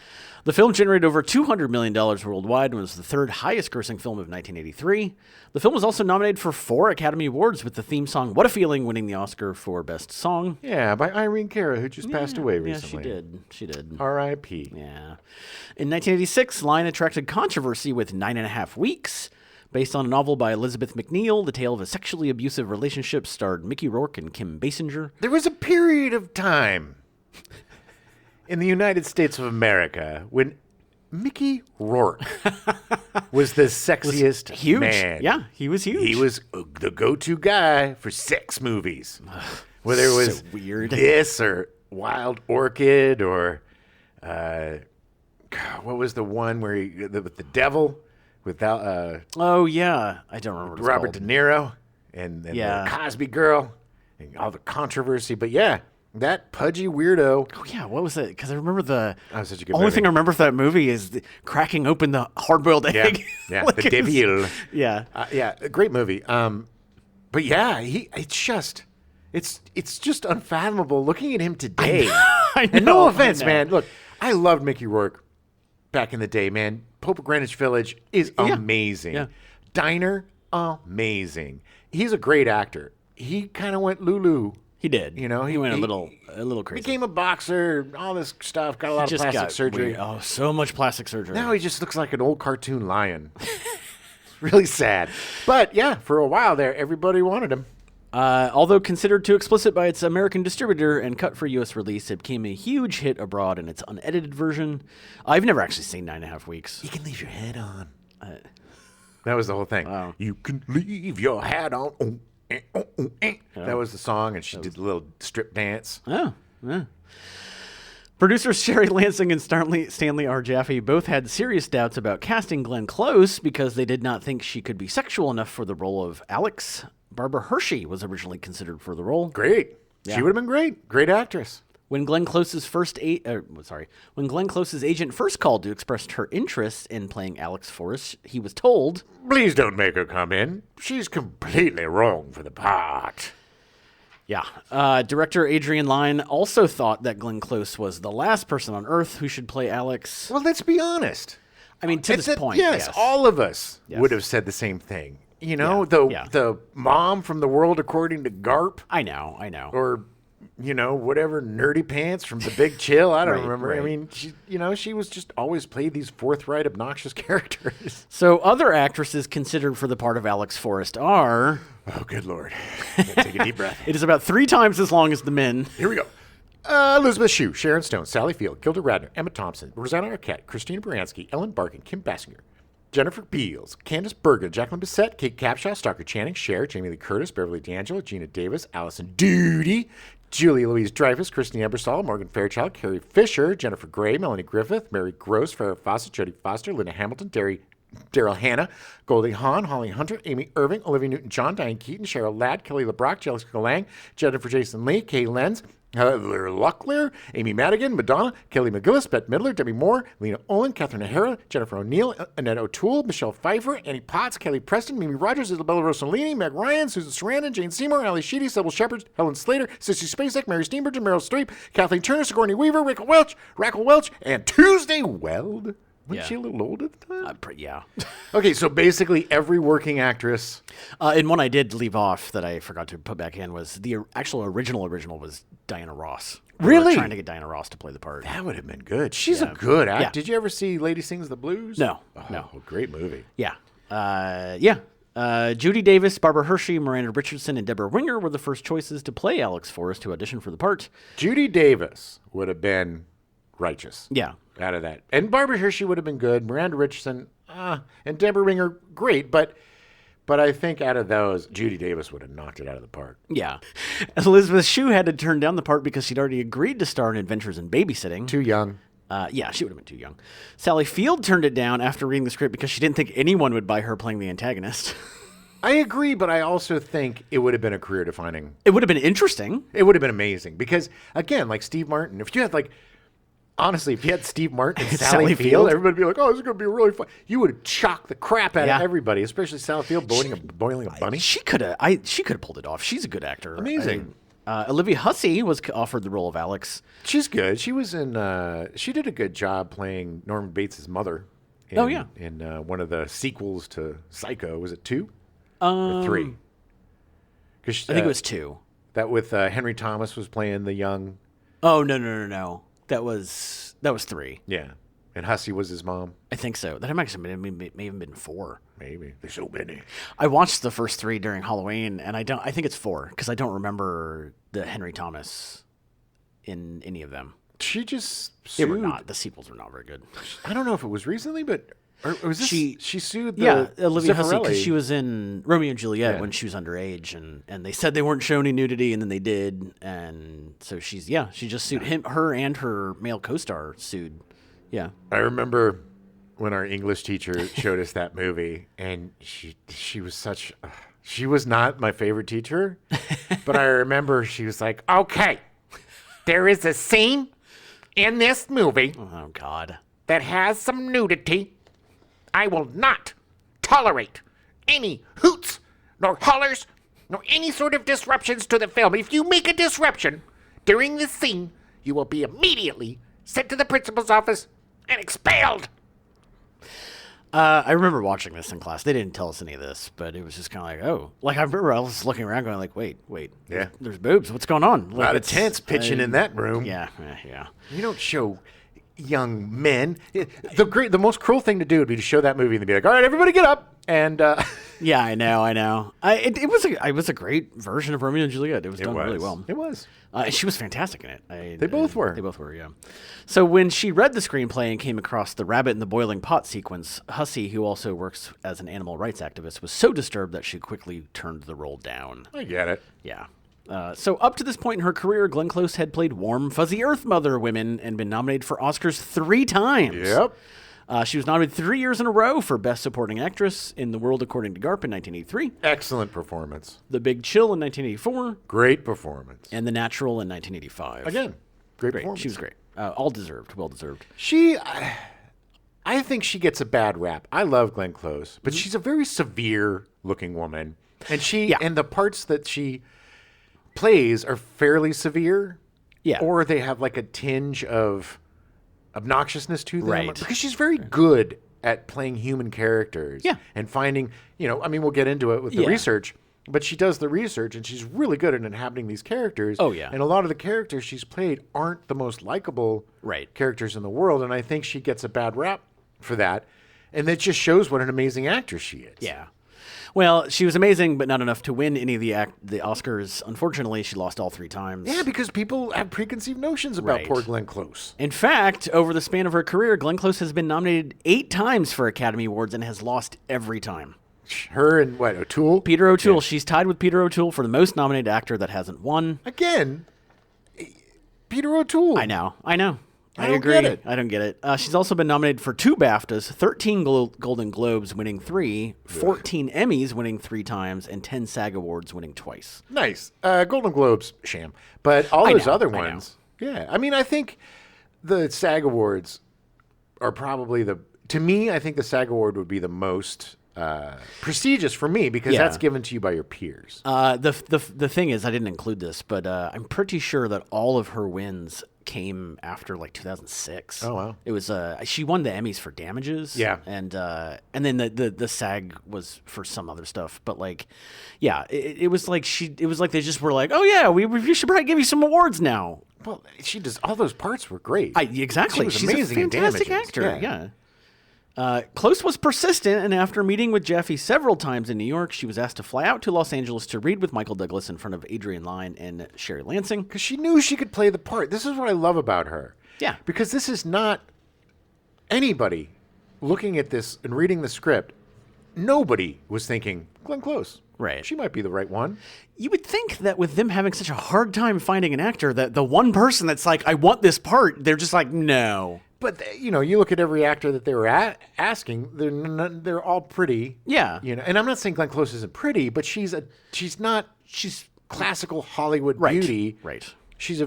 The film generated over $200 million worldwide and was the third highest grossing film of 1983. The film was also nominated for 4 Academy Awards, with the theme song What a Feeling winning the Oscar for Best Song. Yeah, by Irene Cara, who just passed away recently. Yeah, she did. She did. R.I.P. Yeah. In 1986, Lyne attracted controversy with 9.5 Weeks. Based on a novel by Elizabeth McNeil, the tale of a sexually abusive relationship starred Mickey Rourke and Kim Basinger. There was a period of time in the United States of America when Mickey Rourke was the sexiest Huge. man. Yeah, he was huge. He was the go-to guy for sex movies. Whether it was So weird. this or Wild Orchid or what was the one where with the devil without Oh, yeah. I don't remember what it's Robert called. De Niro and Yeah. the Cosby Girl and all the controversy. But yeah, that pudgy weirdo. Oh, yeah. What was it? Because I remember the That was such a good only movie. thing I remember from that movie is cracking open the hard-boiled Yeah, egg. yeah, Like the it was- devil. Yeah. Yeah, a great movie. But yeah, it's just unfathomable looking at him today. I And know, no I offense, know. man. Look, I loved Mickey Rourke back in the day, man. Pope of Greenwich Village is amazing. Yeah. Diner, amazing. He's a great actor. He kind of went Lulu. He did. You know, he went a little crazy. Became a boxer, all this stuff, got a lot of Just plastic got surgery. weird. Oh, so much plastic surgery. Now he just looks like an old cartoon lion. It's really sad. But yeah, for a while there, everybody wanted him. Although considered too explicit by its American distributor and cut for U.S. release, it became a huge hit abroad in its unedited version. I've never actually seen 9.5 Weeks. You can leave your hat on. That was the whole thing. Wow. You can leave your hat on. That was the song, and she did a little strip dance. Oh, yeah. Producers Sherry Lansing and Stanley R. Jaffe both had serious doubts about casting Glenn Close because they did not think she could be sexual enough for the role of Alex. Barbara Hershey was originally considered for the role. Great. Yeah. She would have been great. Great actress. When Glenn Close's agent first called to express her interest in playing Alex Forrest, he was told, Please don't make her come in. She's completely wrong for the part. Director Adrian Lyne also thought that Glenn Close was the last person on Earth who should play Alex. Well, let's be honest. I mean, to It's this a- point, yes, all of us Yes. would have said the same thing. You know, Yeah. the mom from The World According to Garp, I know. or whatever nerdy pants from The Big Chill. I don't Right, remember. I right. mean, she was just always played these forthright, obnoxious characters. So other actresses considered for the part of Alex Forrest are... Oh, good Lord! Take a deep breath. It is about 3 times as long as the men. Here we go. Elizabeth Shue, Sharon Stone, Sally Field, Gilda Radner, Emma Thompson, Rosanna Arquette, Christina Baranski, Ellen Barkin, Kim Basinger, Jennifer Beals, Candice Bergen, Jacqueline Bisset, Kate Capshaw, Stalker Channing, Cher, Jamie Lee Curtis, Beverly D'Angelo, Gina Davis, Allison Doody, Julia Louise-Dreyfus, Christine Ebersole, Morgan Fairchild, Carrie Fisher, Jennifer Grey, Melanie Griffith, Mary Gross, Farrah Fawcett, Jodie Foster, Linda Hamilton, Daryl Hannah, Goldie Hawn, Holly Hunter, Amy Irving, Olivia Newton-John, Diane Keaton, Cheryl Ladd, Kelly LeBrock, Jessica Lange, Jennifer Jason Leigh, Kay Lenz, Heather Locklear, Amy Madigan, Madonna, Kelly McGillis, Bette Midler, Debbie Moore, Lena Olin, Catherine O'Hara, Jennifer O'Neill, Annette O'Toole, Michelle Pfeiffer, Annie Potts, Kelly Preston, Mimi Rogers, Isabella Rossellini, Meg Ryan, Susan Sarandon, Jane Seymour, Ali Sheedy, Sybil Shepherd, Helen Slater, Sissy Spacek, Mary Steenburgen, Meryl Streep, Kathleen Turner, Sigourney Weaver, Raquel Welch, and Tuesday Weld. Wasn't Yeah. she a little old at the time? Yeah. Okay, so basically every working actress. And one I did leave off that I forgot to put back in was the actual original was Diana Ross. They were Really? trying to get Diana Ross to play the part. That would have been good. She's a good actor. Yeah. Did you ever see Lady Sings the Blues? No, Oh, no. great movie. Yeah. Judy Davis, Barbara Hershey, Miranda Richardson, and Deborah Winger were the first choices to play Alex Forrest to audition for the part. Judy Davis would have been righteous. Yeah. Out of that. And Barbara Hershey would have been good. Miranda Richardson, and Deborah Winger, great. But I think out of those, Judy Davis would have knocked it out of the park. Yeah. Elizabeth Shue had to turn down the part because she'd already agreed to star in Adventures in Babysitting. Too young. Yeah, she would have been too young. Sally Field turned it down after reading the script because she didn't think anyone would buy her playing the antagonist. I agree, but I also think it would have been a career-defining. It would have been interesting. It would have been amazing because, again, like Steve Martin, if you had honestly, if you had Steve Martin and Sally Field, everybody would be like, oh, this is going to be really fun. You would have chocked the crap out of everybody, especially Sally Field boiling a bunny. She could have pulled it off. She's a good actor. Amazing. Olivia Hussey was offered the role of Alex. She's good. She was in. She did a good job playing Norman Bates' mother. In, in one of the sequels to Psycho. Was it 2 or 3? I think it was 2. That with Henry Thomas was playing the young. Oh no. That was 3. Yeah, and Hussey was his mom. I think so. That might have even been 4. Maybe there's so many. I watched the first 3 during Halloween, and I think it's 4 because I don't remember the Henry Thomas in any of them. She just sued. They were not. The sequels were not very good. I don't know if it was recently, but or was this, she sued. Olivia Hussey, because she was in Romeo and Juliet when she was underage, and they said they weren't showing any nudity, and then they did, and so she just sued her and her male co-star sued. Yeah, I remember when our English teacher showed us that movie, and she was such. She was not my favorite teacher, but I remember she was like, "Okay, there is a scene in this movie. Oh God, that has some nudity. I will not tolerate any hoots, nor hollers, nor any sort of disruptions to the film. If you make a disruption during this scene, you will be immediately sent to the principal's office and expelled." I remember watching this in class. They didn't tell us any of this, but it was just kind of like, oh. Like, I remember I was looking around going like, wait. Yeah. There's boobs. What's going on? A lot of tents pitching in that room. Yeah. You don't show young men. The most cruel thing to do would be to show that movie and be like, all right, everybody get up. And yeah, I know. It was a great version of Romeo and Juliet. It was done really well. It was. She was fantastic in it. They both were. They both were, yeah. So when she read the screenplay and came across the rabbit in the boiling pot sequence, Hussey, who also works as an animal rights activist, was so disturbed that she quickly turned the role down. I get it. Yeah. So up to this point in her career, Glenn Close had played warm, fuzzy Earth Mother women and been nominated for Oscars 3 times. Yep. She was nominated 3 years in a row for Best Supporting Actress in The World According to Garp in 1983. Excellent performance. The Big Chill in 1984. Great performance. And The Natural in 1985. Again, great performance. She was great. All deserved. Well deserved. I think she gets a bad rap. I love Glenn Close, but she's a very severe-looking woman. And and the parts that she plays are fairly severe. Yeah. Or they have like a tinge of obnoxiousness to them. Right. Because she's very good at playing human characters. Yeah. And finding, we'll get into it with the research, but she does the research and she's really good at inhabiting these characters. Oh, yeah. And a lot of the characters she's played aren't the most likable characters in the world. And I think she gets a bad rap for that. And that just shows what an amazing actress she is. Yeah. Well, she was amazing, but not enough to win any of the Oscars. Unfortunately, she lost all 3 times. Yeah, because people have preconceived notions about poor Glenn Close. In fact, over the span of her career, Glenn Close has been nominated 8 times for Academy Awards and has lost every time. Her and O'Toole? Peter O'Toole. Yeah. She's tied with Peter O'Toole for the most nominated actor that hasn't won. Again, Peter O'Toole. I know. I don't agree. get it. I don't get it. She's also been nominated for 2 BAFTAs, 13 Golden Globes, winning 3, 14 Emmys, winning 3 times, and 10 SAG Awards, winning twice. Nice. Golden Globes, sham. But all those other ones. Yeah. I mean, I think the SAG Awards are probably to me, I think the SAG Award would be the most prestigious for me because that's given to you by your peers. The thing is, I didn't include this, but I'm pretty sure that all of her wins came after 2006. Oh wow! It was she won the Emmys for Damages. Yeah, and then the SAG was for some other stuff. But it was like they just were like, oh yeah, we should probably give you some awards now. Well, she does all those parts were great. Exactly. She was She's amazing. A fantastic actor. Yeah. Close was persistent, and after meeting with Jaffe several times in New York, she was asked to fly out to Los Angeles to read with Michael Douglas in front of Adrian Lyne and Sherry Lansing. Because she knew she could play the part. This is what I love about her. Yeah. Because this is not anybody looking at this and reading the script. Nobody was thinking, Glenn Close. Right. She might be the right one. You would think that with them having such a hard time finding an actor, that the one person that's like, I want this part, they're just like, no. But, you know, you look at every actor that they were asking, they're all pretty. Yeah. You know, and I'm not saying Glenn Close isn't pretty, but she's classical Hollywood beauty. Right. She's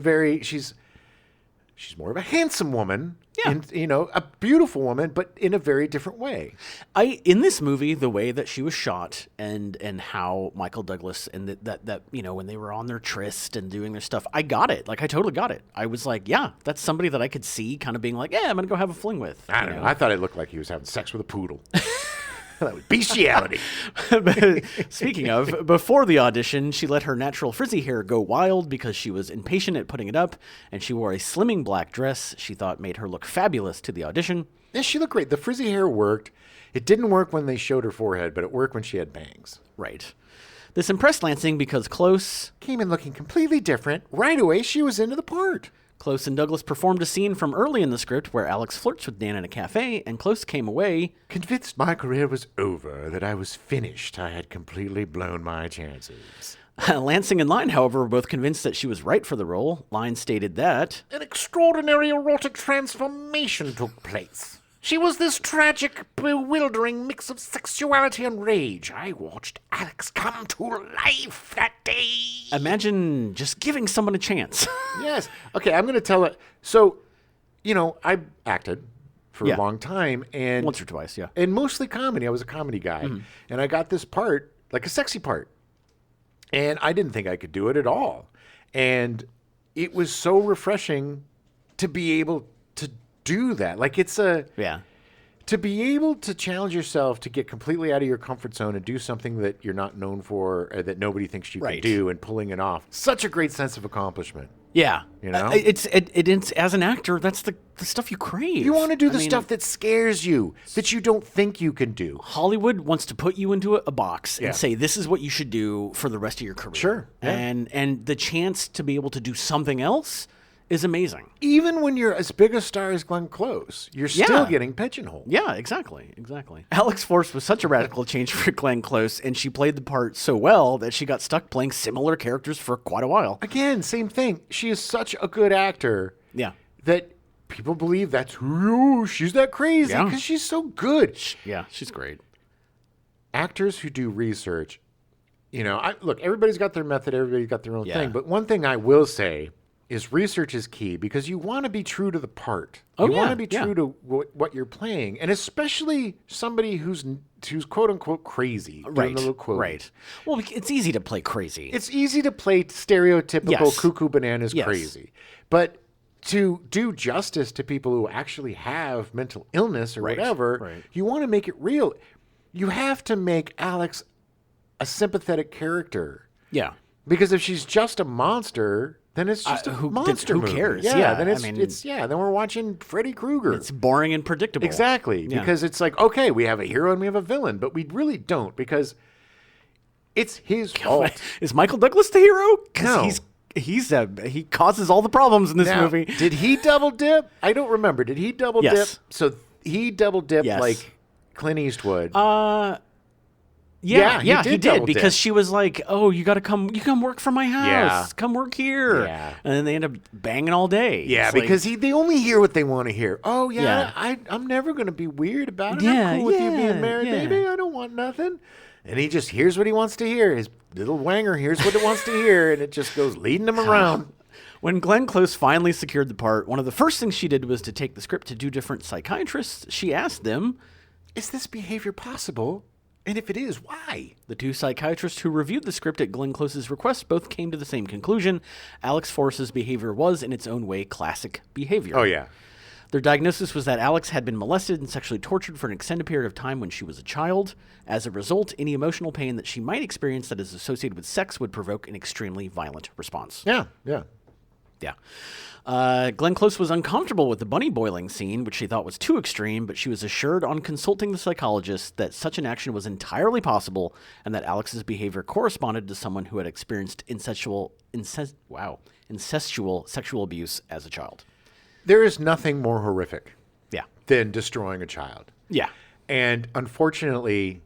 more of a handsome woman. Yeah. And, you know, a beautiful woman, but in a very different way. In this movie, the way that she was shot and how Michael Douglas and that you know, when they were on their tryst and doing their stuff, I got it. Like, I totally got it. I was like, yeah, that's somebody that I could see kind of being like, yeah, I'm going to go have a fling with. I don't know. I thought it looked like he was having sex with a poodle. That was bestiality. Speaking of, before the audition, she let her natural frizzy hair go wild because she was impatient at putting it up, and she wore a slimming black dress she thought made her look fabulous to the audition. Yeah, she looked great. The frizzy hair worked. It didn't work when they showed her forehead, but it worked when she had bangs. Right. This impressed Lansing because Close came in looking completely different. Right away, she was into the part. Close and Douglas performed a scene from early in the script where Alex flirts with Dan in a cafe, and Close came away convinced my career was over, that I was finished. I had completely blown my chances. Lansing and Lyne, however, were both convinced that she was right for the role. Lyne stated that an extraordinary erotic transformation took place. She was this tragic, bewildering mix of sexuality and rage. I watched Alex come to life that day. Imagine just giving someone a chance. Yes. Okay, I'm going to tell it. So, you know, I acted for a long time. And once or twice, yeah. And mostly comedy. I was a comedy guy. Mm-hmm. And I got this part, like a sexy part. And I didn't think I could do it at all. And it was so refreshing to be able to do that. Like, it's to be able to challenge yourself to get completely out of your comfort zone and do something that you're not known for or that nobody thinks you can do, and pulling it off. Such a great sense of accomplishment. Yeah. You know? It's as an actor, that's the stuff you crave. You want to do the stuff that scares you, that you don't think you can do. Hollywood wants to put you into a box and say, this is what you should do for the rest of your career. Sure. Yeah. And the chance to be able to do something else is amazing. Even when you're as big a star as Glenn Close, you're still getting pigeonholed. Yeah, exactly. Alex Force was such a radical change for Glenn Close, and she played the part so well that she got stuck playing similar characters for quite a while. Again, same thing. She is such a good actor that people believe that's who she's that crazy because she's so good. Yeah, she's great. Actors who do research, you know, look, everybody's got their method, everybody's got their own thing, but one thing I will say is research is key because you want to be true to the part. You want to be true to what you're playing, and especially somebody who's quote unquote crazy. Right. Well, it's easy to play crazy. It's easy to play stereotypical cuckoo bananas crazy, but to do justice to people who actually have mental illness or whatever, you want to make it real. You have to make Alex a sympathetic character. Yeah. Because if she's just a monster, then it's just a monster movie. Who cares? Yeah, then then we're watching Freddy Krueger. It's boring and predictable. Exactly. Yeah. Because it's like, okay, we have a hero and we have a villain, but we really don't because it's his fault. Is Michael Douglas the hero? No. He causes all the problems in this movie. Did he double dip? I don't remember. Did he double dip? So he double dipped like Clint Eastwood. Yeah, he did because she was like, "Oh, you got to come. You come work for my house. Yeah. Come work here." Yeah. And then they end up banging all day. Yeah, it's because they only hear what they want to hear. Oh yeah, I'm never going to be weird about it. Yeah, I'm cool with you being married, baby. I don't want nothing. And he just hears what he wants to hear. His little wanger hears what it wants to hear, and it just goes leading him around. When Glenn Close finally secured the part, one of the first things she did was to take the script to 2 different psychiatrists. She asked them, "Is this behavior possible? And if it is, why?" The 2 psychiatrists who reviewed the script at Glenn Close's request both came to the same conclusion. Alex Force's behavior was, in its own way, classic behavior. Oh, yeah. Their diagnosis was that Alex had been molested and sexually tortured for an extended period of time when she was a child. As a result, any emotional pain that she might experience that is associated with sex would provoke an extremely violent response. Yeah, yeah. Yeah. Glenn Close was uncomfortable with the bunny boiling scene, which she thought was too extreme, but she was assured on consulting the psychologist that such an action was entirely possible and that Alex's behavior corresponded to someone who had experienced incestual sexual abuse as a child. There is nothing more horrific Yeah. than destroying a child. Yeah. And unfortunately,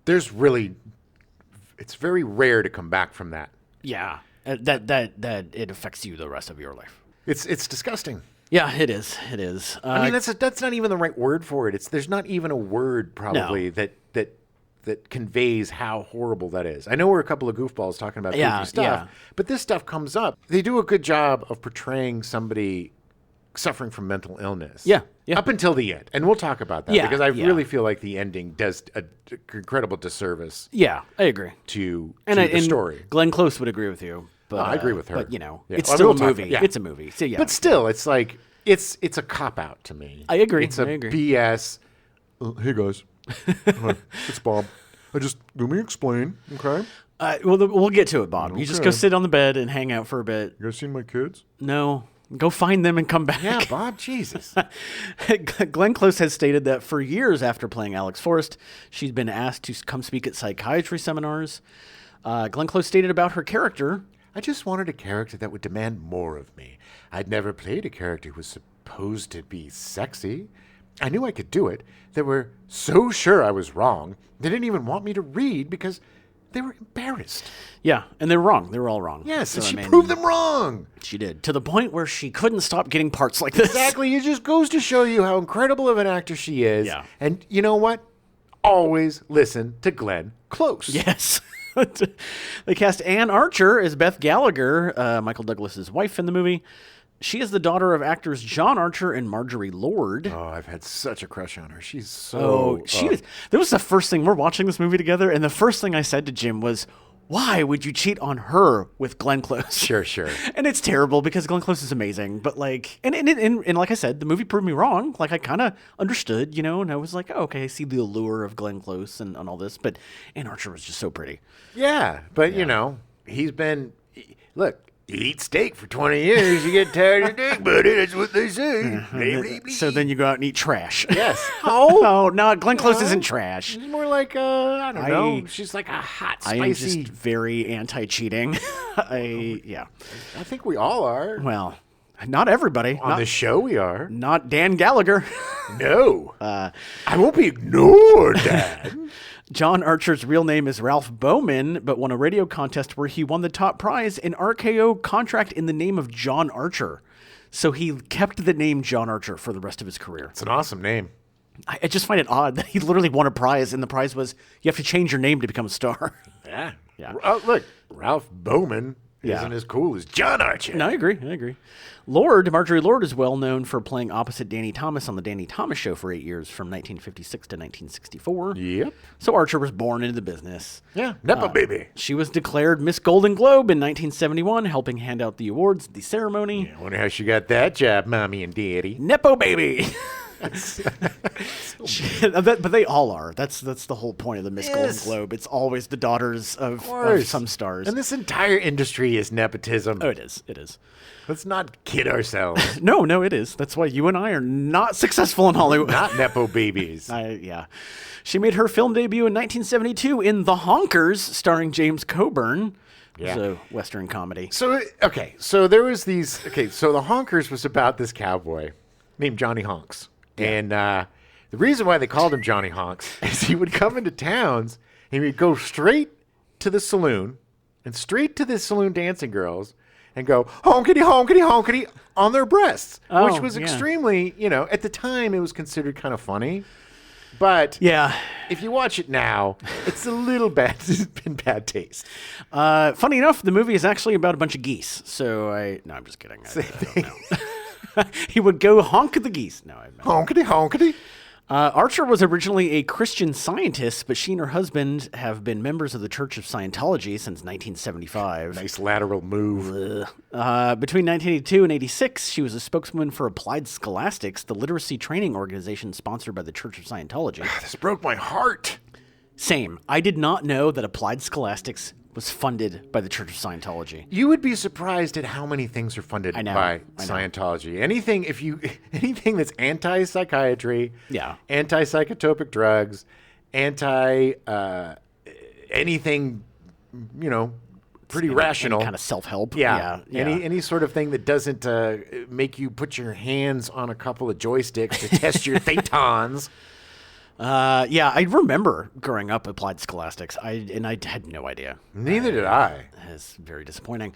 it's very rare to come back from that. Yeah. That it affects you the rest of your life. It's disgusting. Yeah, it is. It is. I mean, that's not even the right word for it. There's not even a word probably that conveys how horrible that is. I know we're a couple of goofballs talking about goofy stuff, but this stuff comes up. They do a good job of portraying somebody suffering from mental illness. Yeah, yeah. Up until the end. And we'll talk about that because I really feel like the ending does an incredible disservice Yeah, I agree. to And the story. Glenn Close would agree with you. But, I agree with her. But, Yeah. it's Well, still we'll a talk movie. about- yeah. It's a movie. So, yeah. But still, it's like it's a cop out to me. I agree. It's a I agree. BS. Hey guys, it's Bob. Let me explain. Okay. We'll get to it, Bob. You just go Okay. sit on the bed and hang out for a bit. You guys seen my kids? No. Go find them and come back. Yeah, Bob. Jesus. Glenn Close has stated that for years after playing Alex Forrest, she's been asked to come speak at psychiatry seminars. Glenn Close stated about her character. I just wanted a character that would demand more of me. I'd never played a character who was supposed to be sexy. I knew I could do it. They were so sure I was wrong. They didn't even want me to read because they were embarrassed. Yeah, and they're wrong. They were all wrong. Yes, and So, she I mean, proved them wrong. She did. To the point where she couldn't stop getting parts like this. Exactly. It just goes to show you how incredible of an actor she is. Yeah. And you know what? Always listen to Glenn Close. Yes. They cast Ann Archer as Beth Gallagher, Michael Douglas's wife in the movie. She is the daughter of actors John Archer and Marjorie Lord. Oh, I've had such a crush on her. She's so... Oh, that was the first thing. We're watching this movie together, and the first thing I said to Jim was, why would you cheat on her with Glenn Close? Sure. And it's terrible because Glenn Close is amazing. But like, and like I said, the movie proved me wrong. Like I kind of understood, and I was like, oh, okay, I see the allure of Glenn Close and all this. But Ann Archer was just so pretty. Yeah, but he's been... Look, you eat steak for 20 years, you get tired of your dick, buddy. That's what they say. So then you go out and eat trash. Yes. Oh, no, Glenn Close isn't trash. She's more like, I don't know. She's like a hot, I am spicy... just very anti-cheating. I think we all are. Well, not everybody. On the show, we are. Not Dan Gallagher. No. I won't be ignored, Dad. John Archer's real name is Ralph Bowman, but won a radio contest where he won the top prize, an RKO contract in the name of John Archer. So he kept the name John Archer for the rest of his career. It's an awesome name. I just find it odd that he literally won a prize, and the prize was you have to change your name to become a star. Yeah. Yeah. Look, Ralph Bowman isn't as cool as John Archer. No, I agree. Marjorie Lord is well known for playing opposite Danny Thomas on The Danny Thomas Show for 8 years, from 1956 to 1964. Yep. So Archer was born into the business. Yeah, Nepo baby. She was declared Miss Golden Globe in 1971, helping hand out the awards at the ceremony. Yeah, I wonder how she got that job, Mommy and Daddy. Nepo baby. But they all are. That's the whole point of the Miss Golden Globe. It's always the daughters of some stars. And this entire industry is nepotism. Oh, it is. It is. Let's not kid ourselves. No, it is. That's why you and I are not successful in Hollywood. Not Nepo babies. Yeah. She made her film debut in 1972 in The Honkers, starring James Coburn. Yeah. It was a Western comedy. So there was these... so The Honkers was about this cowboy named Johnny Honks. Yeah. And the reason why they called him Johnny Honks is he would come into towns and he would go straight to the saloon and straight to the saloon dancing girls and go honkity, honkity, honkity on their breasts, which was extremely, at the time it was considered kind of funny. But if you watch it now, it's a little bad. It's been bad taste. Funny enough, the movie is actually about a bunch of geese. So I'm just kidding. I don't know. He would go honk the geese. No, honkity, honkity. Archer was originally a Christian Scientist, but she and her husband have been members of the Church of Scientology since 1975. Nice lateral move. Between 1982 and 86, she was a spokeswoman for Applied Scholastics, the literacy training organization sponsored by the Church of Scientology. This broke my heart. Same. I did not know that Applied Scholastics was funded by the Church of Scientology. You would be surprised at how many things are funded by I know. Scientology. Anything that's anti-psychiatry, Yeah. anti-psychotropic drugs, anything, pretty rational. Kind of self-help. Yeah. Yeah. Any sort of thing that doesn't make you put your hands on a couple of joysticks to test your thetans. I remember growing up applied scholastics. I had no idea. Neither did I. It's very disappointing.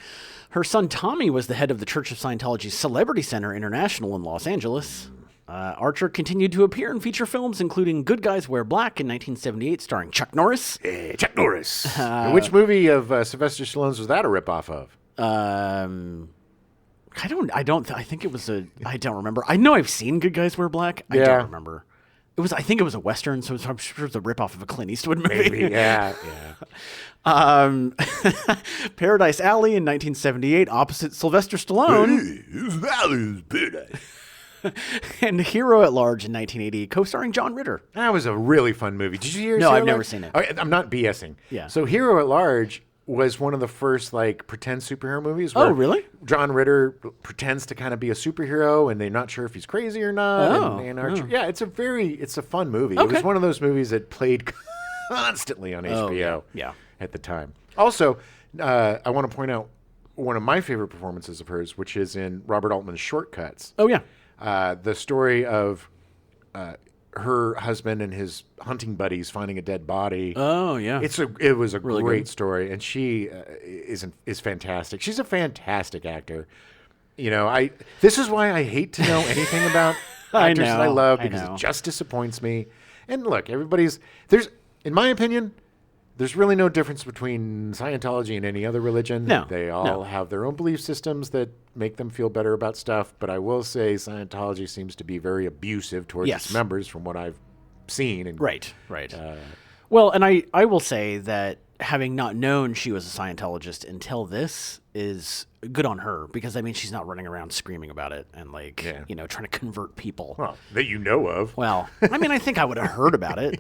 Her son Tommy was the head of the Church of Scientology's Celebrity Center International in Los Angeles. Archer continued to appear in feature films, including Good Guys Wear Black in 1978, starring Chuck Norris. Chuck Norris. Which movie of Sylvester Stallone's was that a ripoff of? I think it was I don't remember. I know I've seen Good Guys Wear Black. I don't remember. I think it was a Western, so I'm sure it's a ripoff of a Clint Eastwood movie. Maybe, yeah. Paradise Alley in 1978, opposite Sylvester Stallone. And Hero at Large in 1980, co-starring John Ritter. That was a really fun movie. Did you hear? No, Hero I've at never Large? seen it. I'm not BSing. Yeah. So Hero at Large was one of the first pretend superhero movies. Oh, where really? John Ritter pretends to kind of be a superhero, and they're not sure if he's crazy or not. Oh, and Archer, yeah, it's a fun movie. Okay. It was one of those movies that played constantly on HBO. yeah. At the time. Also, I want to point out one of my favorite performances of hers, which is in Robert Altman's Shortcuts. Oh, yeah. The story of her husband and his hunting buddies finding a dead body. Oh, yeah. It was a Really great good. story, and she is fantastic. She's a fantastic actor. This is why I hate to know anything about actors that I love, because it just disappoints me. And look, in my opinion, there's really no difference between Scientology and any other religion. No, They all have their own belief systems that make them feel better about stuff. But I will say Scientology seems to be very abusive towards its members from what I've seen. And, Right. Well, and I will say that having not known she was a Scientologist until this is good on her, because, she's not running around screaming about it and, trying to convert people. Well, that you know of. Well, I think I would have heard about it.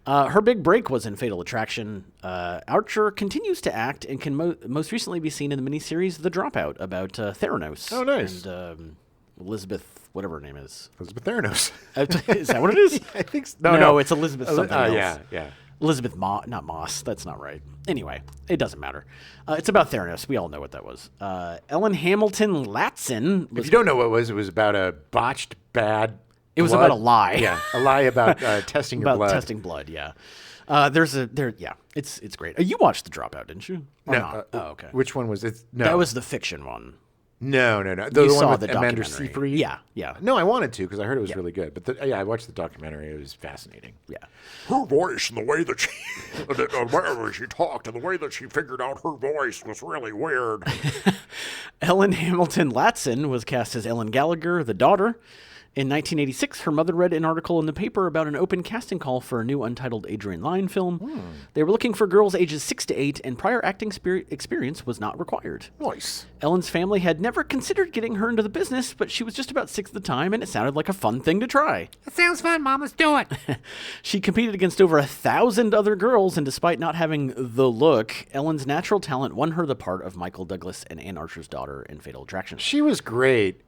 Her big break was in Fatal Attraction. Archer continues to act and can most recently be seen in the miniseries The Dropout about Theranos. Oh, nice. And Elizabeth, whatever her name is. Elizabeth Theranos. Is that what it is? I think so. No, it's Elizabeth something else. Yeah. Elizabeth not Moss. That's not right. Anyway, it doesn't matter. It's about Theranos. We all know what that was. Ellen Hamilton Latson. If you don't know what it was about a botched bad. It was blood. about a lie. Yeah, a lie about testing your blood. About testing blood, yeah. It's great. You watched The Dropout, didn't you? Or No. not? Oh, okay. Which one was it? No. That was the fiction one. No. You The saw one with the Amanda documentary. Seyfried? Yeah. No, I wanted to because I heard it was really good. But I watched the documentary. It was fascinating. Yeah. Her voice and the way that she talked and the way that she figured out her voice was really weird. Ellen Hamilton Latson was cast as Ellen Gallagher, the daughter. In 1986, her mother read an article in the paper about an open casting call for a new untitled Adrian Lyne film. They were looking for girls ages 6 to 8, and prior acting experience was not required. Nice. Ellen's family had never considered getting her into the business, but she was just about 6 at the time, and it sounded like a fun thing to try. That sounds fun, Mom. Let's do it. She competed against over 1,000 other girls, and despite not having the look, Ellen's natural talent won her the part of Michael Douglas and Ann Archer's daughter in Fatal Attraction. She was great.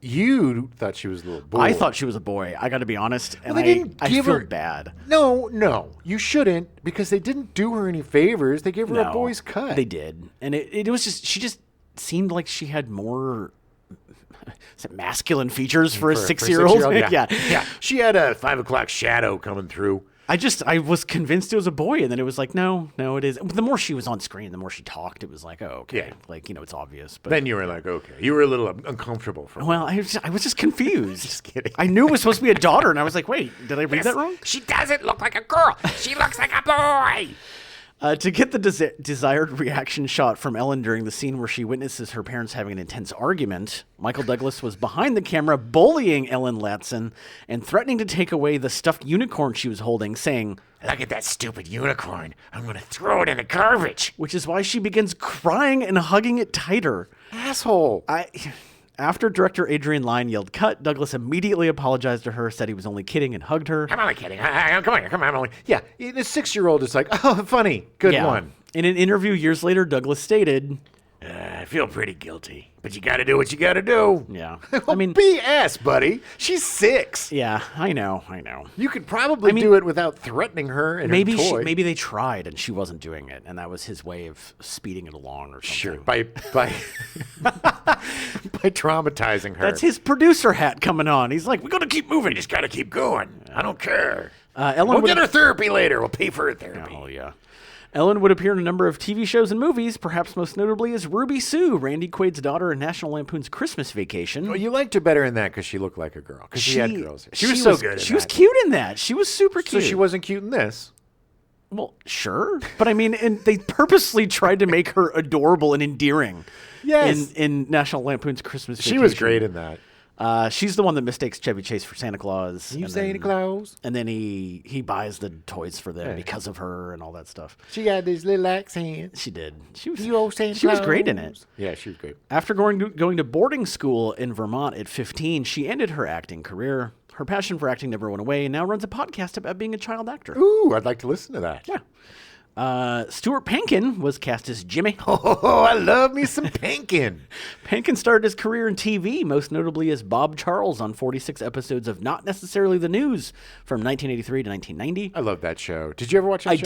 You thought she was a little boy. I thought she was a boy. I got to be honest, and they didn't I give feel her- bad. No, you shouldn't, because they didn't do her any favors. They gave her a boy's cut. They did, and it was just she just seemed like she had more masculine features for a 6-year-old. Yeah. She had a 5 o'clock shadow coming through. I was convinced it was a boy, and then it was like, no, it is. The more she was on screen, the more she talked. It was like, oh, okay, Yeah. it's obvious. But Then you were like, okay. You were a little uncomfortable for well, I was just confused. Just kidding. I knew it was supposed to be a daughter, and I was like, wait, did I read that wrong? She doesn't look like a girl. She looks like a boy. To get the desired reaction shot from Ellen during the scene where she witnesses her parents having an intense argument, Michael Douglas was behind the camera bullying Ellen Latson and threatening to take away the stuffed unicorn she was holding, saying, Look at that stupid unicorn. I'm going to throw it in the garbage. which is why she begins crying and hugging it tighter. Asshole. After director Adrian Lyne yelled cut, Douglas immediately apologized to her, said he was only kidding, and hugged her. I'm only kidding. Come on here. Come on, Emily. Yeah, the 6-year-old is like, oh, funny. Good Yeah. one. In an interview years later, Douglas stated, I feel pretty guilty, but you got to do what you got to do. yeah. I mean, BS, buddy. She's 6. Yeah, I know. You could probably do it without threatening her and Maybe her toy. maybe they tried and she wasn't doing it, and that was his way of speeding it along or something. Sure, by by traumatizing her. That's his producer hat coming on. He's like, we got to keep moving. You just got to keep going. I don't care. Ellen We'll would get her therapy later. We'll pay for her therapy. Oh, yeah. Ellen would appear in a number of TV shows and movies, perhaps most notably as Ruby Sue, Randy Quaid's daughter in National Lampoon's Christmas Vacation. Well, you liked her better in that because she looked like a girl. Because she had girls. She was so good in She was that. cute in that. She was super So cute. she wasn't cute in this. Well, sure. But I mean, and they purposely tried to make her adorable and endearing. Yes. In National Lampoon's Christmas Vacation. She was great in that. She's the one that mistakes Chevy Chase for Santa Claus. You and Santa then- Claus. And then he buys the toys for them because of her and all that stuff. She got these little axe hands. She did. She was. You old Santa She was great in Claus. it. Yeah, she was great. After going to boarding school in Vermont at 15, she ended her acting career. Her passion for acting never went away, and now runs a podcast about being a child actor. Ooh, I'd like to listen to that. Yeah. Stuart Pankin was cast as Jimmy. Oh, I love me some Pankin. Pankin started his career in TV, most notably as Bob Charles on 46 episodes of Not Necessarily the News from 1983 to 1990. I love that show. Did you ever watch that I show?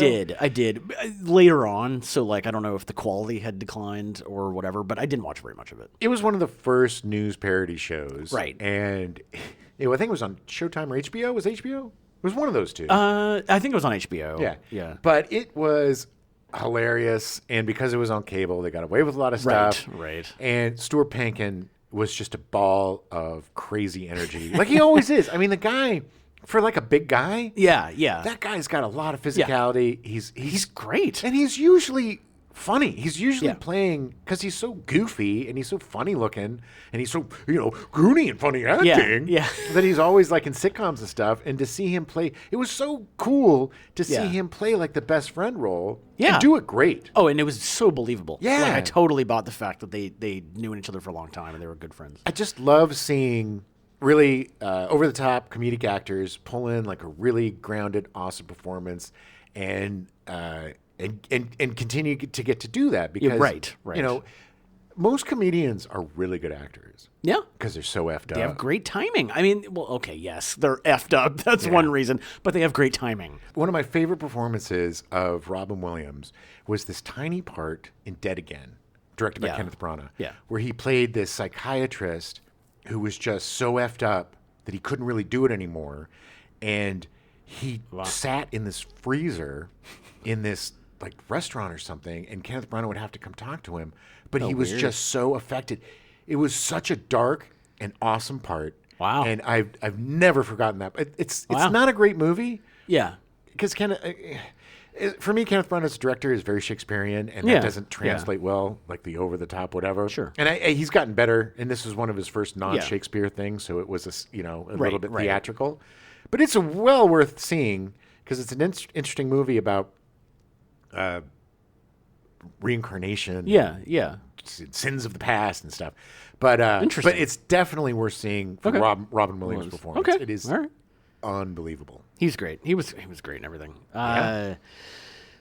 did. Later on, so like I don't know if the quality had declined or whatever, but I didn't watch very much of it. It was one of the first news parody shows. Right. And I think it was on Showtime or HBO. Was HBO? It was one of those two. I think it was on HBO. yeah. Yeah. But it was hilarious. And because it was on cable, they got away with a lot of stuff. Right. And Stuart Pankin was just a ball of crazy energy. Like he always is. I mean, the guy, for like a big guy, Yeah. that guy's got a lot of physicality. He's great. And he's usually funny. He's usually Yeah. playing because he's so goofy and he's so funny looking and he's so goony and funny acting. yeah. That he's always like in sitcoms and stuff. And to see him play, it was so cool to see Yeah. him play like the best friend role. Yeah. And do it great. Oh, and it was so believable. Yeah. Like I totally bought the fact that they knew each other for a long time and they were good friends. I just love seeing really over the top comedic actors pull in like a really grounded, awesome performance and continue to get to do that because right. most comedians are really good actors Yeah. because they're so effed They up. have great timing. I mean, well, okay, yes, they're effed up. That's one reason, but they have great timing. One of my favorite performances of Robin Williams was this tiny part in Dead Again, directed by Yeah. Kenneth Branagh, Yeah. where he played this psychiatrist who was just so effed up that he couldn't really do it anymore, and he sat in this freezer in this like restaurant or something, and Kenneth Branagh would have to come talk to him, but he was weird. just so affected. It was such a dark and awesome part. Wow. And I've never forgotten that. It's Wow. not a great movie Yeah. because for me, Kenneth Branagh as a director is very Shakespearean, and Yeah, that doesn't translate well, like the over the top whatever. Sure. And he's gotten better, and this was one of his first non-Shakespeare things, so it was a little bit right. theatrical, but it's well worth seeing because it's an interesting movie about reincarnation. Yeah. Yeah. Sins of the past and stuff. But Interesting. But it's definitely worth seeing for Okay. Robin Williams' performance. Okay. It is All right. unbelievable. He's great. He was great and everything.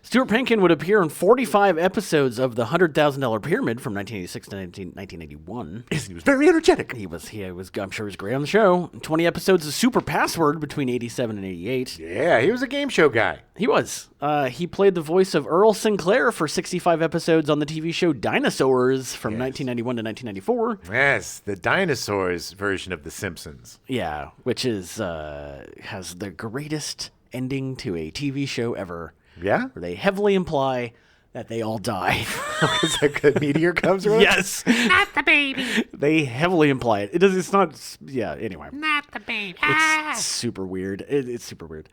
Stuart Pankin would appear in 45 episodes of The $100,000 Pyramid from 1986 to 1981. He was very energetic. He was. I'm sure he was great on the show. 20 episodes of Super Password between 87 and 88. Yeah, he was a game show guy. He was. He played the voice of Earl Sinclair for 65 episodes on the TV show Dinosaurs from 1991 to 1994. Yes, the dinosaurs version of The Simpsons. Yeah, which is has the greatest ending to a TV show ever. Yeah? Where they heavily imply that they all die. Because a meteor comes around? Yes. Not the baby. They heavily imply it. It's not. Yeah, anyway. Not the baby. It's super weird. It's super weird.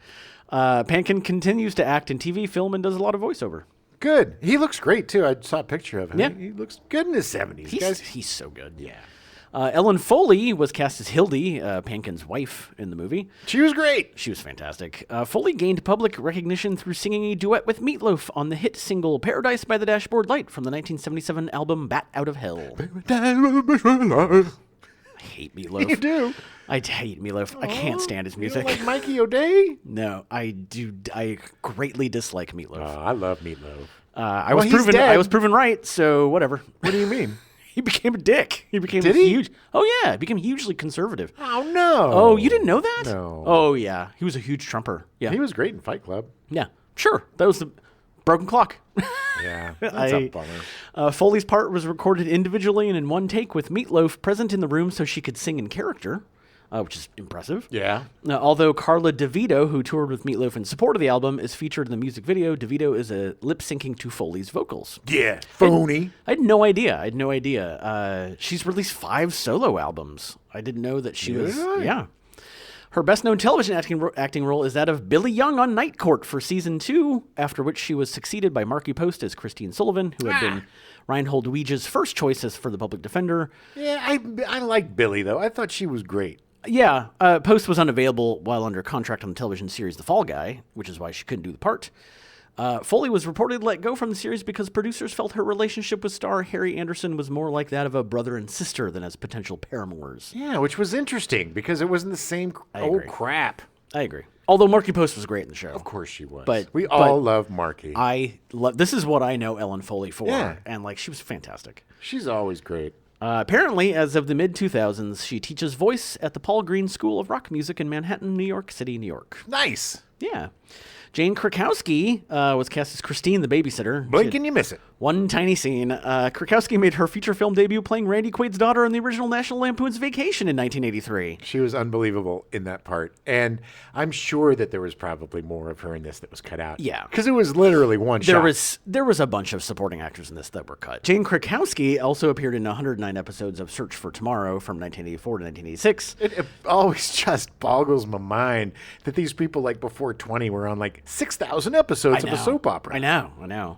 Pankin continues to act in TV, film, and does a lot of voiceover. Good. He looks great, too. I saw a picture of him. Yeah. He looks good in his 70s. He's so good. Yeah. Ellen Foley was cast as Hildy, Pankin's wife, in the movie. She was great. She was fantastic. Foley gained public recognition through singing a duet with Meatloaf on the hit single Paradise by the Dashboard Light from the 1977 album Bat Out of Hell. I hate Meatloaf. You do. I hate Meatloaf. I can't stand his You don't music. like Mikey O'Day? No, I do. I greatly dislike Meatloaf. Oh, I love Meatloaf. I Well, was he's proven. dead. I was proven right. So whatever. What do you mean? He became a dick. He became Did he? huge. Oh yeah, he became hugely conservative. Oh no. Oh, you didn't know that? No. Oh yeah, he was a huge Trumper. Yeah. He was great in Fight Club. Yeah. Sure. That was the broken clock. Yeah, that's a bummer. Foley's part was recorded individually and in one take with Meatloaf present in the room so she could sing in character, which is impressive. Yeah. Although Carla DeVito, who toured with Meatloaf in support of the album, is featured in the music video, DeVito is lip syncing to Foley's vocals. Yeah. Phony. I had no idea. She's released 5 solo albums. I didn't know that she was. Really? Yeah. Her best-known television acting role is that of Billy Young on Night Court for season 2, after which she was succeeded by Marky Post as Christine Sullivan, who had been Reinhold Weege's first choice for the public defender. Yeah, I like Billy though. I thought she was great. Yeah, Post was unavailable while under contract on the television series The Fall Guy, which is why she couldn't do the part. Foley was reportedly let go from the series because producers felt her relationship with star Harry Anderson was more like that of a brother and sister than as potential paramours. Yeah, which was interesting because it wasn't the same old agree. crap. I agree. Although Marky Post was great in the show. Of course she was. But- we but all love Marky. I love. This is what I know Ellen Foley for, Yeah. and like she was fantastic. She's always great. Apparently, as of the mid-2000s, she teaches voice at the Paul Green School of Rock Music in Manhattan, New York City, New York. Nice. Yeah. Jane Krakowski was cast as Christine, the babysitter. Blink and you miss it. One tiny scene. Krakowski made her feature film debut playing Randy Quaid's daughter in the original National Lampoon's Vacation in 1983. She was unbelievable in that part. And I'm sure that there was probably more of her in this that was cut out. Yeah. Because it was literally one shot. There was a bunch of supporting actors in this that were cut. Jane Krakowski also appeared in 109 episodes of Search for Tomorrow from 1984 to 1986. It always just boggles my mind that these people like before 20 were on like 6,000 episodes of a soap opera. I know.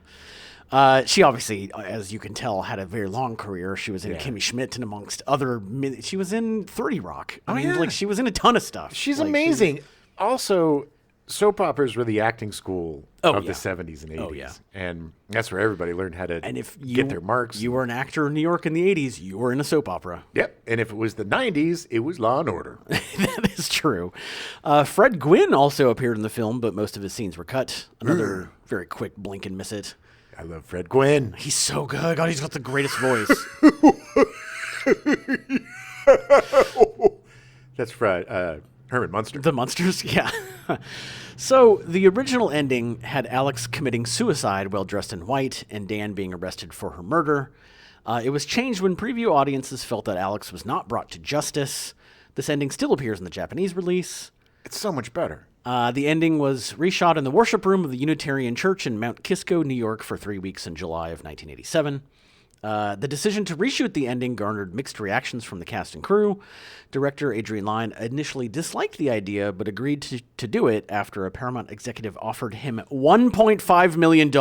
She obviously, as you can tell, had a very long career. She was in Kimmy Schmidt and amongst other. She was in 30 Rock. I mean, yeah. like she was in a ton of stuff. She's Like, amazing. Also, soap operas were the acting school of yeah. the 70s and 80s. Oh, yeah. And that's where everybody learned how to And if you get their marks. you were an actor in New York in the 80s, you were in a soap opera. Yep. And if it was the 90s, it was Law and Order. That is true. Fred Gwynn also appeared in the film, but most of his scenes were cut. Another very quick blink and miss it. I love Fred Gwynn. He's so good. God, he's got the greatest voice. That's Fred. Herman Munster. The Munsters, yeah. So the original ending had Alex committing suicide while dressed in white and Dan being arrested for her murder. It was changed when preview audiences felt that Alex was not brought to justice. This ending still appears in the Japanese release. It's so much better. The ending was reshot in the worship room of the Unitarian Church in Mount Kisco, New York, for 3 weeks in July of 1987. The decision to reshoot the ending garnered mixed reactions from the cast and crew. Director Adrian Lyne initially disliked the idea, but agreed to do it after a Paramount executive offered him $1.5 million.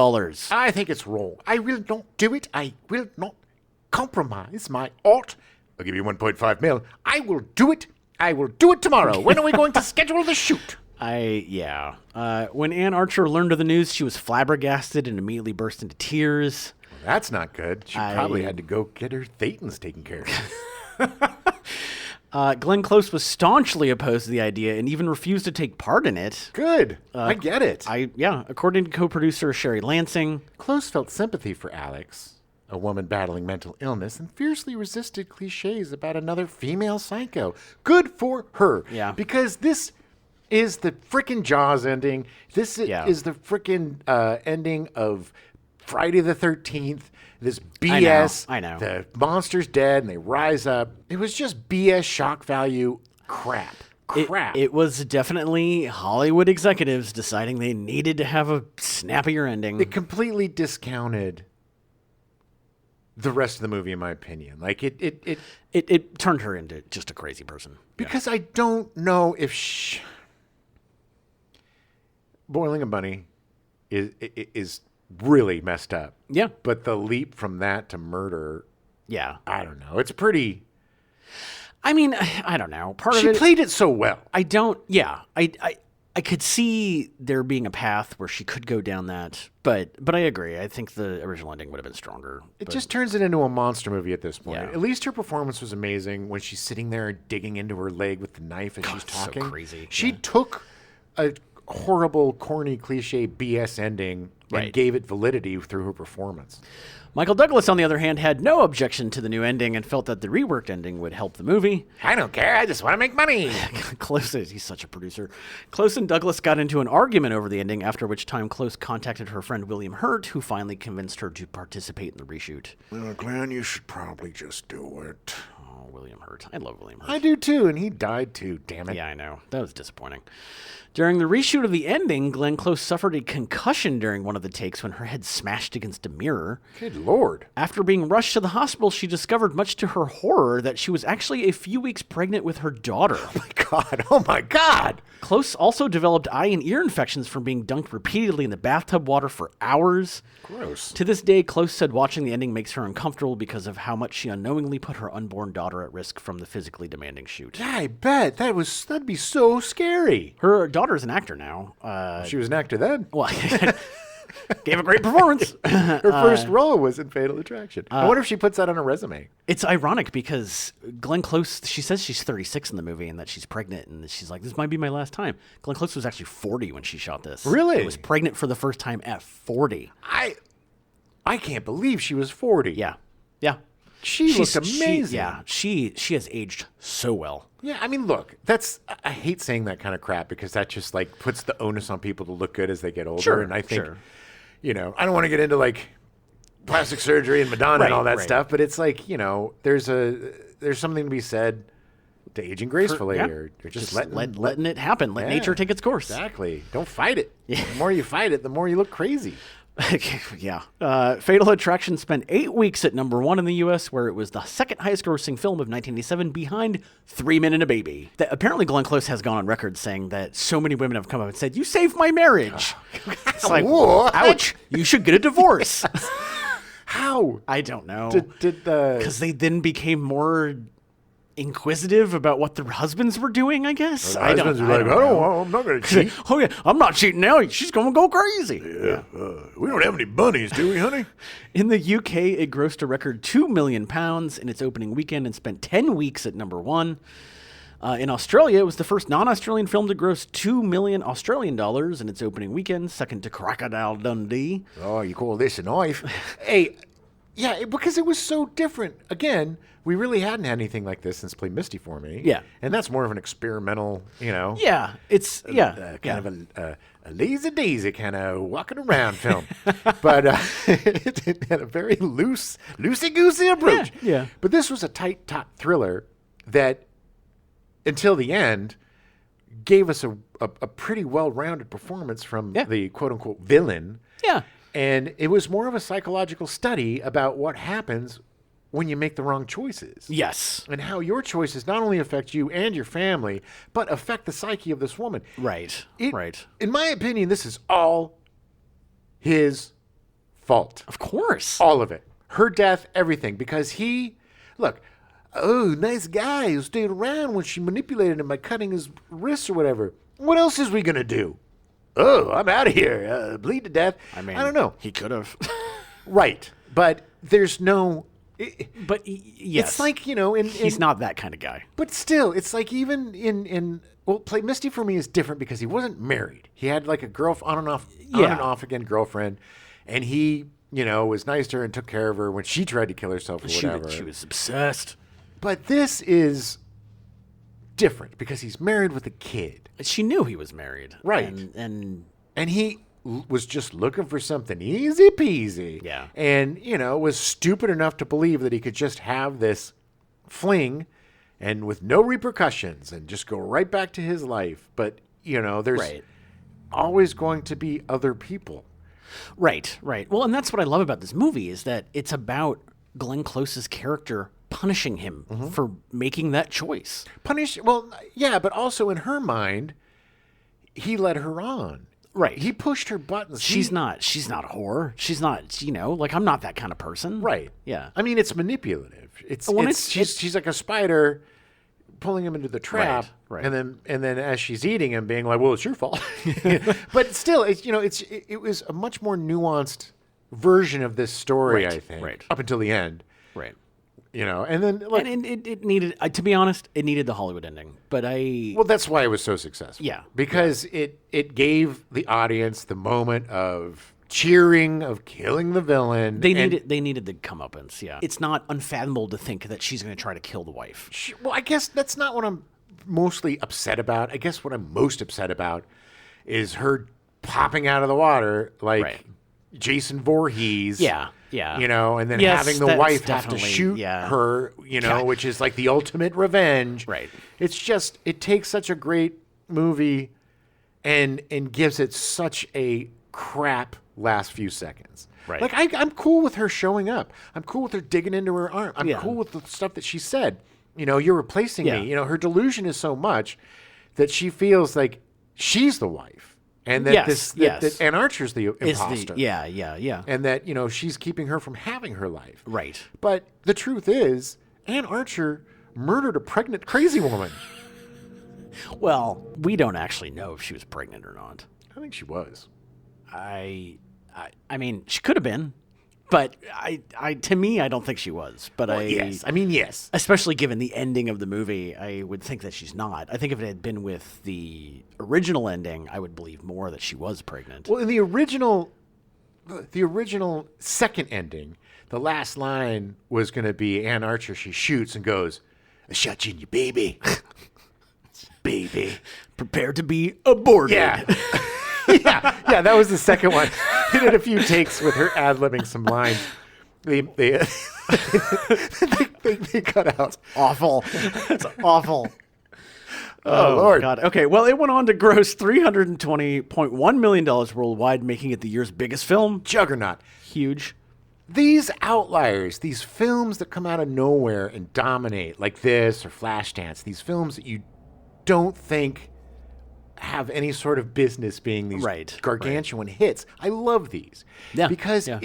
I think it's wrong. I will not do it. I will not compromise my art. I'll give you 1.5 mil. I will do it. I will do it tomorrow. When are we going to schedule the shoot? When Ann Archer learned of the news, she was flabbergasted and immediately burst into tears. Well, that's not good. She probably had to go get her thetans taken care of. Glenn Close was staunchly opposed to the idea and even refused to take part in it. Good. I get it. According to co-producer Sherry Lansing, Close felt sympathy for Alex, a woman battling mental illness, and fiercely resisted cliches about another female psycho. Good for her. Yeah. Because this is the frickin' Jaws ending. This is the frickin' ending of Friday the 13th. This BS. I know. The monster's dead and they rise up. It was just BS shock value crap. It was definitely Hollywood executives deciding they needed to have a snappier ending. It completely discounted the rest of the movie, in my opinion. Like It turned her into just a crazy person. Because I don't know if boiling a bunny is really messed up. Yeah. But the leap from that to murder, Yeah. I don't know. It's pretty. I mean, I don't know. Part She of it, played it so well. I don't. Yeah. I could see there being a path where she could go down that, but I agree. I think the original ending would have been stronger. It just turns it into a monster movie at this point. Yeah. At least her performance was amazing when she's sitting there digging into her leg with the knife as she's it's so talking. crazy. She Yeah. took a horrible, corny, cliche BS ending and Right. gave it validity through her performance. Michael Douglas, on the other hand, had no objection to the new ending and felt that the reworked ending would help the movie. I don't care. I just want to make money. Close, he's such a producer. Close and Douglas got into an argument over the ending, after which time Close contacted her friend William Hurt, who finally convinced her to participate in the reshoot. Glenn, you should probably just do it. Oh, William Hurt. I love William Hurt. I do too, and he died too, damn it. Yeah, I know. That was disappointing. During the reshoot of the ending, Glenn Close suffered a concussion during one of the takes when her head smashed against a mirror. Good Lord. After being rushed to the hospital, she discovered, much to her horror, that she was actually a few weeks pregnant with her daughter. Oh my God. Close also developed eye and ear infections from being dunked repeatedly in the bathtub water for hours. Gross. To this day, Close said watching the ending makes her uncomfortable because of how much she unknowingly put her unborn daughter at risk from the physically demanding shoot. Yeah, I bet. That'd be so scary. Her daughter's an actor now. She was an actor then. Well, gave a great performance. Her first role was in Fatal Attraction. I wonder if she puts that on her resume. It's ironic because Glenn Close, she says she's 36 in the movie and that she's pregnant, and she's like, this might be my last time. Glenn Close was actually 40 when she shot this. Really? She was pregnant for the first time at 40. I can't believe she was 40. Yeah. Yeah. She looked amazing. She has aged so well. Yeah, I mean, look, I hate saying that kind of crap because that just like puts the onus on people to look good as they get older. Sure, and I think, sure. I don't want to get into like plastic surgery and Madonna and all that right. stuff, but it's like, there's something to be said to aging gracefully or just letting it happen. Let nature take its course. Exactly. Don't fight it. The more you fight it, the more you look crazy. Yeah. Fatal Attraction spent 8 weeks at #1 in the U.S., where it was the second highest grossing film of 1987, behind 3 Men and a Baby. Apparently, Glenn Close has gone on record saying that so many women have come up and said, "You saved my marriage." It's like, What? ouch, you should get a divorce. How? I don't know. Did the... Because they then became more inquisitive about what their husbands were doing, I guess. I don't know. I'm not going to cheat. Oh, yeah, I'm not cheating now. She's going to go crazy. Yeah. We don't have any bunnies, do we, honey? In the UK, it grossed a record £2 million in its opening weekend and spent 10 weeks at #1. In Australia, it was the first non-Australian film to gross $2 million Australian dollars in its opening weekend, second to Crocodile Dundee. Oh, you call this a knife? Hey, yeah, because it was so different. Again, we really hadn't had anything like this since Play Misty for Me. Yeah. And that's more of an experimental, Yeah, it's, kind of a lazy daisy kind of walking around film. But it had a very loosey-goosey approach. Yeah. But this was a tight, taut thriller that, until the end, gave us a pretty well-rounded performance from the quote-unquote villain. Yeah. And it was more of a psychological study about what happens when you make the wrong choices. Yes. And how your choices not only affect you and your family, but affect the psyche of this woman. Right. Right. In my opinion, this is all his fault. Of course. All of it. Her death, everything. Because look, nice guy who stayed around when she manipulated him by cutting his wrists or whatever. What else is we going to do? Oh, I'm out of here. Bleed to death. I don't know. He could have. Right. But there's no... But yes. It's like, he's not that kind of guy. But still, it's like even in Play Misty for Me is different because he wasn't married. He had like a on and off again girlfriend, and he, was nice to her and took care of her when she tried to kill herself or whatever. She was obsessed. But this is different because he's married with a kid. She knew he was married. Right. And he was just looking for something easy peasy. Yeah. And, was stupid enough to believe that he could just have this fling and with no repercussions and just go right back to his life. But, there's always going to be other people. Right. Well, and that's what I love about this movie is that it's about Glenn Close's character punishing him for making that choice. Well, yeah, but also in her mind, he led her on. Right. He pushed her buttons. She's not a whore. She's not, I'm not that kind of person. Right. Yeah. I mean, it's manipulative. She's like a spider pulling him into the trap. Right. And then as she's eating him, being like, well, it's your fault. But still, it was a much more nuanced version of this story, I think. Right. Up until the end. Right. And then like, and it needed, to be honest, it needed the Hollywood ending. But well, that's why it was so successful. Yeah. Because it gave the audience the moment of cheering of killing the villain. They And needed the comeuppance. Yeah, it's not unfathomable to think that she's going to try to kill the wife. Well, I guess that's not what I'm mostly upset about. I guess what I'm most upset about is her popping out of the water like Right. Jason Voorhees. Yeah. You know, and then Yes, having the that's wife have to definitely- shoot yeah. her, you know, Yeah. which is like the ultimate revenge. Right. It's just, it takes such a great movie and gives it such a crap last few seconds. Right. Like, I'm cool with her showing up. I'm cool with her digging into her arm. I'm Yeah. cool with the stuff that she said. You know, you're replacing Yeah. me. You know, her delusion is so much that she feels like she's the wife. And that Yes, yes. that Ann Archer's the Is imposter. yeah. And that, you know, she's keeping her from having her life. Right. But the truth is, Ann Archer murdered a pregnant crazy woman. Well, we don't actually know if she was pregnant or not. I think she was. I mean, she could have been, but to me, I don't think she was. But Yes. I mean, yes. especially given the ending of the movie, I would think that she's not. I think if it had been with the original ending, I would believe more that she was pregnant. Well, in the original second ending, the last line was going to be Ann Archer. She shoots and goes, "I shot you in your baby." Baby. Prepare to be aborted. Yeah. yeah, that was the second one. He did a few takes with her ad-libbing some lines. They cut out. Awful. It's awful. Oh, Lord. God. Okay. Well, it went on to gross $320.1 million worldwide, making it the year's biggest film. Juggernaut. Huge. These outliers, these films that come out of nowhere and dominate, like this or Flashdance, these films that you don't think have any sort of business being these Right, gargantuan hits. I love these. Yeah, Because yeah.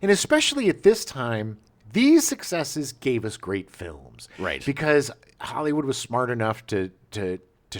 and especially at this time, these successes gave us great films. Right. Because Hollywood was smart enough to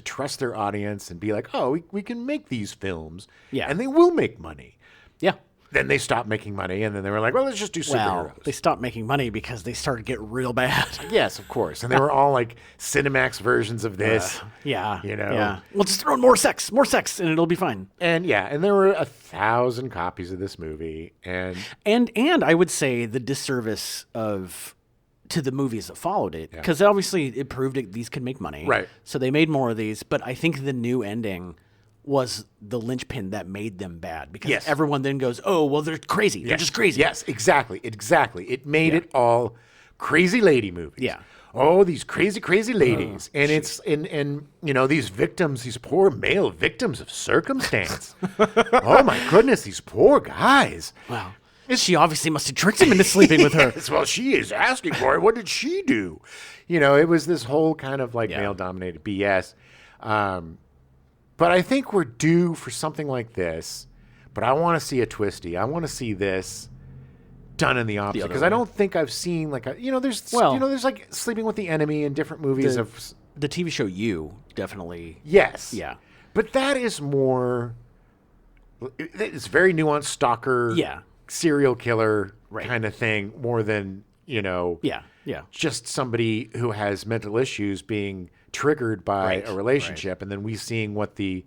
trust their audience and be like, oh, we can make these films. Yeah. And they will make money. Yeah. Then they stopped making money, and then they were like, well, let's just do superheroes. Well, they stopped making money because they started to get real bad. Yes, of course. And they were all like Cinemax versions of this. Yeah. You know? Yeah. We'll just throw in more sex, and it'll be fine. And there were 1,000 copies of this movie. And And I would say the disservice to the movies that followed it, because obviously it proved these could make money. Right. So they made more of these, but I think the new ending was the linchpin that made them bad, because Yes. everyone then goes, oh, well, they're crazy. They're just crazy. Yes, exactly. It made it all crazy lady movies. Yeah. Oh, these crazy ladies. And it's and you know, these victims, these poor male victims of circumstance. Oh my goodness, these poor guys. Wow. She obviously must have tricked him into sleeping with her. Yes, well, she is asking for it. What did she do? You know, it was this whole kind of like Yeah. male-dominated BS. But I think we're due for something like this. But I want to see a twisty. I want to see this done in the opposite, other because way. I don't think I've seen like a there's Well- there's like Sleeping with the Enemy in different movies The, of the TV show You, definitely. yes, Yeah. but that is more. It's very nuanced stalker, Yeah. serial killer Right. kind of thing, more than Yeah. just somebody who has mental issues being triggered by Right, a relationship, and then we seeing what the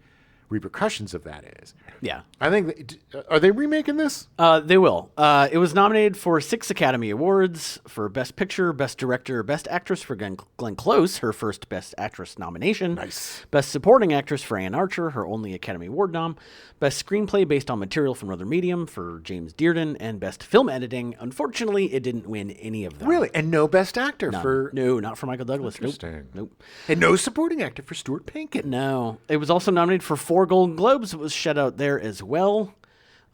repercussions of that is. Yeah. I think are they remaking this? They will. It was nominated for 6 Academy Awards for Best Picture, Best Director, Best Actress for Glenn Close, her first Best Actress nomination. Nice. Best Supporting Actress for Ann Archer, her only Academy Award nom. Best Screenplay based on material from another medium for James Dearden, and Best Film Editing. Unfortunately, it didn't win any of them. Really, and no Best Actor None. for No, not for Michael Douglas. Interesting. Nope. and no Supporting Actor for Stuart Pankin. No. It was also nominated for 4 Golden Globes. It was shut out there as well.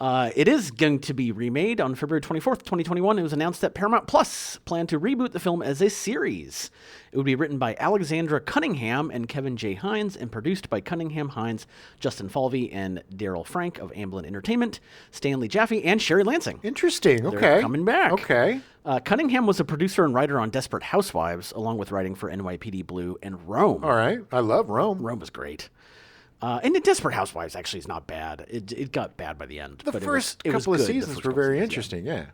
It is going to be remade on February 24th, 2021. It was announced that Paramount Plus planned to reboot the film as a series. It would be written by Alexandra Cunningham and Kevin J. Hines, and produced by Cunningham, Hines, Justin Falvey, and Daryl Frank of Amblin Entertainment, Stanley Jaffe, and Sherry Lansing. Interesting. Okay, They're coming back. Okay. Cunningham was a producer and writer on Desperate Housewives, along with writing for NYPD Blue and Rome. All right. I love Rome. Rome was great. And the Desperate Housewives actually is not bad. It got bad by the end. The but first it was couple of good, the seasons first were couple very seasons, interesting. Yeah.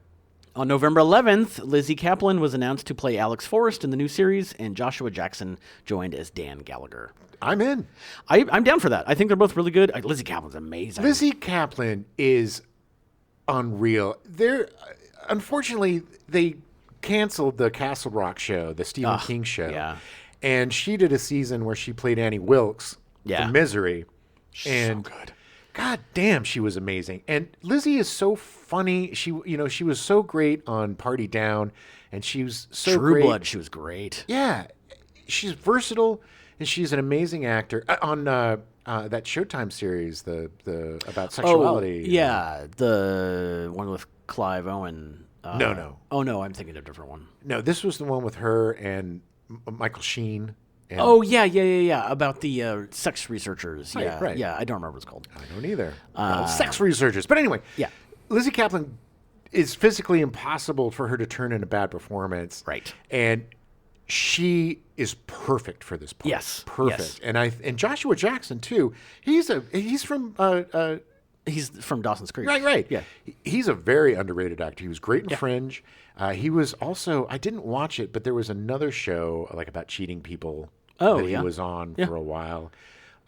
On November 11th, Lizzie Kaplan was announced to play Alex Forrest in the new series, and Joshua Jackson joined as Dan Gallagher. I'm in. I'm down for that. I think they're both really good. Lizzie Kaplan's amazing. Lizzie Kaplan is unreal. They're unfortunately they canceled the Castle Rock show, the Stephen King show. yeah. And she did a season where she played Annie Wilkes Yeah. for Misery. And so good. God damn, she was amazing. And Lizzie is so funny. She was so great on Party Down, and she was so True great. Blood, she was great. Yeah, she's versatile, and she's an amazing actor. On that Showtime series, the about sexuality. Oh, yeah, the one with Clive Owen. No. Oh no, I'm thinking of a different one. No, this was the one with her and Michael Sheen. And Oh yeah. About the sex researchers. Right, Yeah, right. yeah. I don't remember what it's called. I don't either. Sex researchers. But anyway, Yeah. Lizzie Kaplan is physically impossible for her to turn in a bad performance. Right. And she is perfect for this part. Yes, Perfect. yes. And Joshua Jackson too. He's from He's from Dawson's Creek. right. Yeah. He's a very underrated actor. He was great in Fringe. He was also, I didn't watch it, but there was another show like about cheating people Oh, that he yeah. was on Yeah. for a while.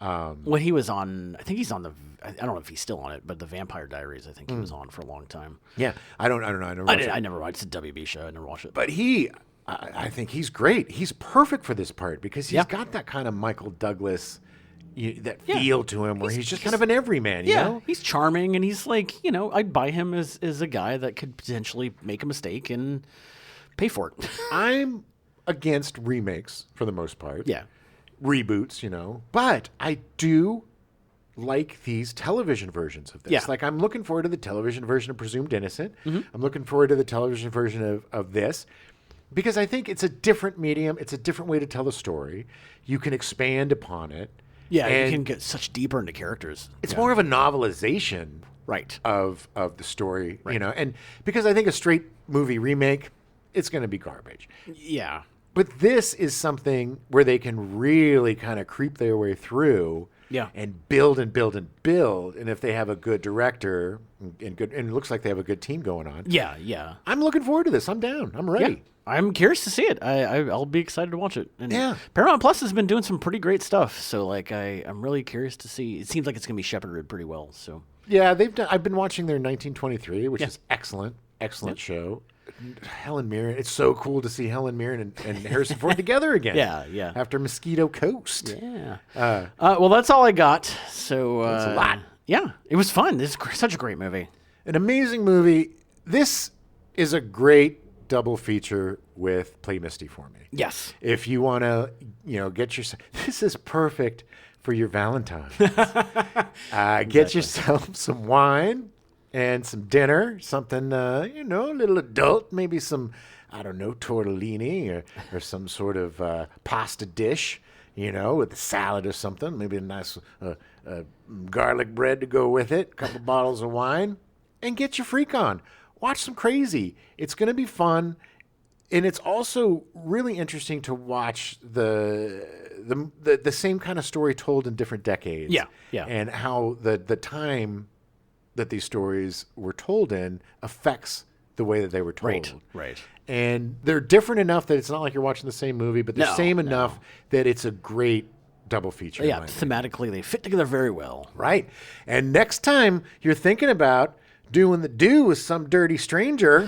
Well, he was on. I think he's on the. I don't know if he's still on it, but the Vampire Diaries. I think he was on for a long time. Yeah. I don't know. I never I, watched did, it. I never watched. It's a WB show. I never watched it. But I think he's great. He's perfect for this part because he's got that kind of Michael Douglas, that feel to him where he's just kind of an everyman, you know? he's charming, and he's like, I'd buy him as a guy that could potentially make a mistake and pay for it. I'm against remakes for the most part. Yeah. Reboots, but I do like these television versions of this. Yeah. Like, I'm looking forward to the television version of Presumed Innocent. I'm looking forward to the television version of this because I think it's a different medium. It's a different way to tell the story. You can expand upon it. Yeah, and you can get such deeper into characters. it's more of a novelization Right. of the story, and because I think a straight movie remake, it's going to be garbage. Yeah. But this is something where they can really kind of creep their way through, Yeah. and build and build and build. And if they have a good director and it looks like they have a good team going on, Yeah. I'm looking forward to this. I'm down. I'm ready. Yeah. I'm curious to see it. I'll be excited to watch it. And Yeah. Paramount Plus has been doing some pretty great stuff. So like I'm really curious to see. It seems like it's gonna be shepherded pretty well. So Yeah, I've been watching their 1923, which is excellent show. Helen Mirren. It's so cool to see Helen Mirren and Harrison Ford together again. Yeah. After Mosquito Coast. yeah. Well, that's all I got. So That's a lot. Yeah, it was fun. It's such a great movie. An amazing movie. This is a great double feature with Play Misty for Me. Yes. If you want to, get yourself, this is perfect for your Valentine's. Get yourself some wine and some dinner, something, a little adult, maybe some, I don't know, tortellini or some sort of pasta dish, with a salad or something, maybe a nice garlic bread to go with it, a couple bottles of wine, and get your freak on. Watch some Crazy. It's going to be fun. And it's also really interesting to watch the same kind of story told in different decades. Yeah. And how the time that these stories were told in affects the way that they were told. Right. And they're different enough that it's not like you're watching the same movie, but they're No, same no. enough that it's a great double feature. in Yeah, my opinion. thematically they fit together very well. Right. And next time you're thinking about doing the do with some dirty stranger,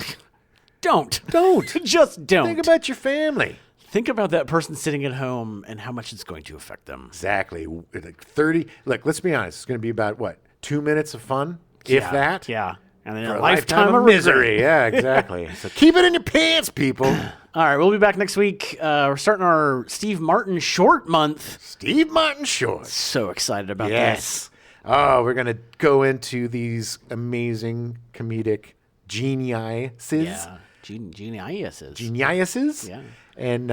Don't. don't. Just don't. Think about your family. Think about that person sitting at home and how much it's going to affect them. Exactly. Like 30. Look, let's be honest. It's going to be about what? 2 minutes of fun, if that. Yeah. And then For a lifetime of misery. Yeah, exactly. So keep it in your pants, people. All right, we'll be back next week. We're starting our Steve Martin short month. Steve Martin Shorts. So excited about Yes. Oh, we're going to go into these amazing comedic geniuses. Yeah. Geniuses. Geniuses. Yeah. And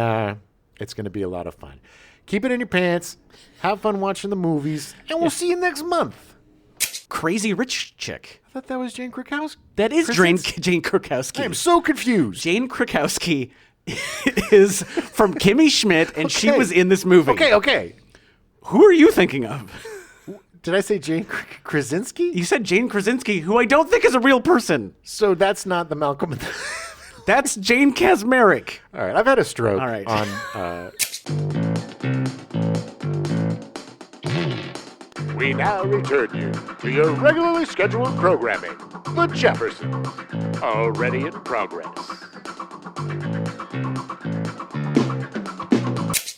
it's going to be a lot of fun. Keep it in your pants. Have fun watching the movies. And we'll see you next month. Crazy rich chick. I thought that was Jane Krakowski. That is Krasinski? Jane Krakowski. I am so confused. Jane Krakowski is from Kimmy Schmidt, and she Okay. was in this movie. Okay. Who are you thinking of? Did I say Jane Krasinski? You said Jane Krasinski, who I don't think is a real person. So that's not the Malcolm. That's Jane Kasmerick. All right, I've had a stroke. All right. On. We now return you to your regularly scheduled programming. The Jeffersons. Already in progress.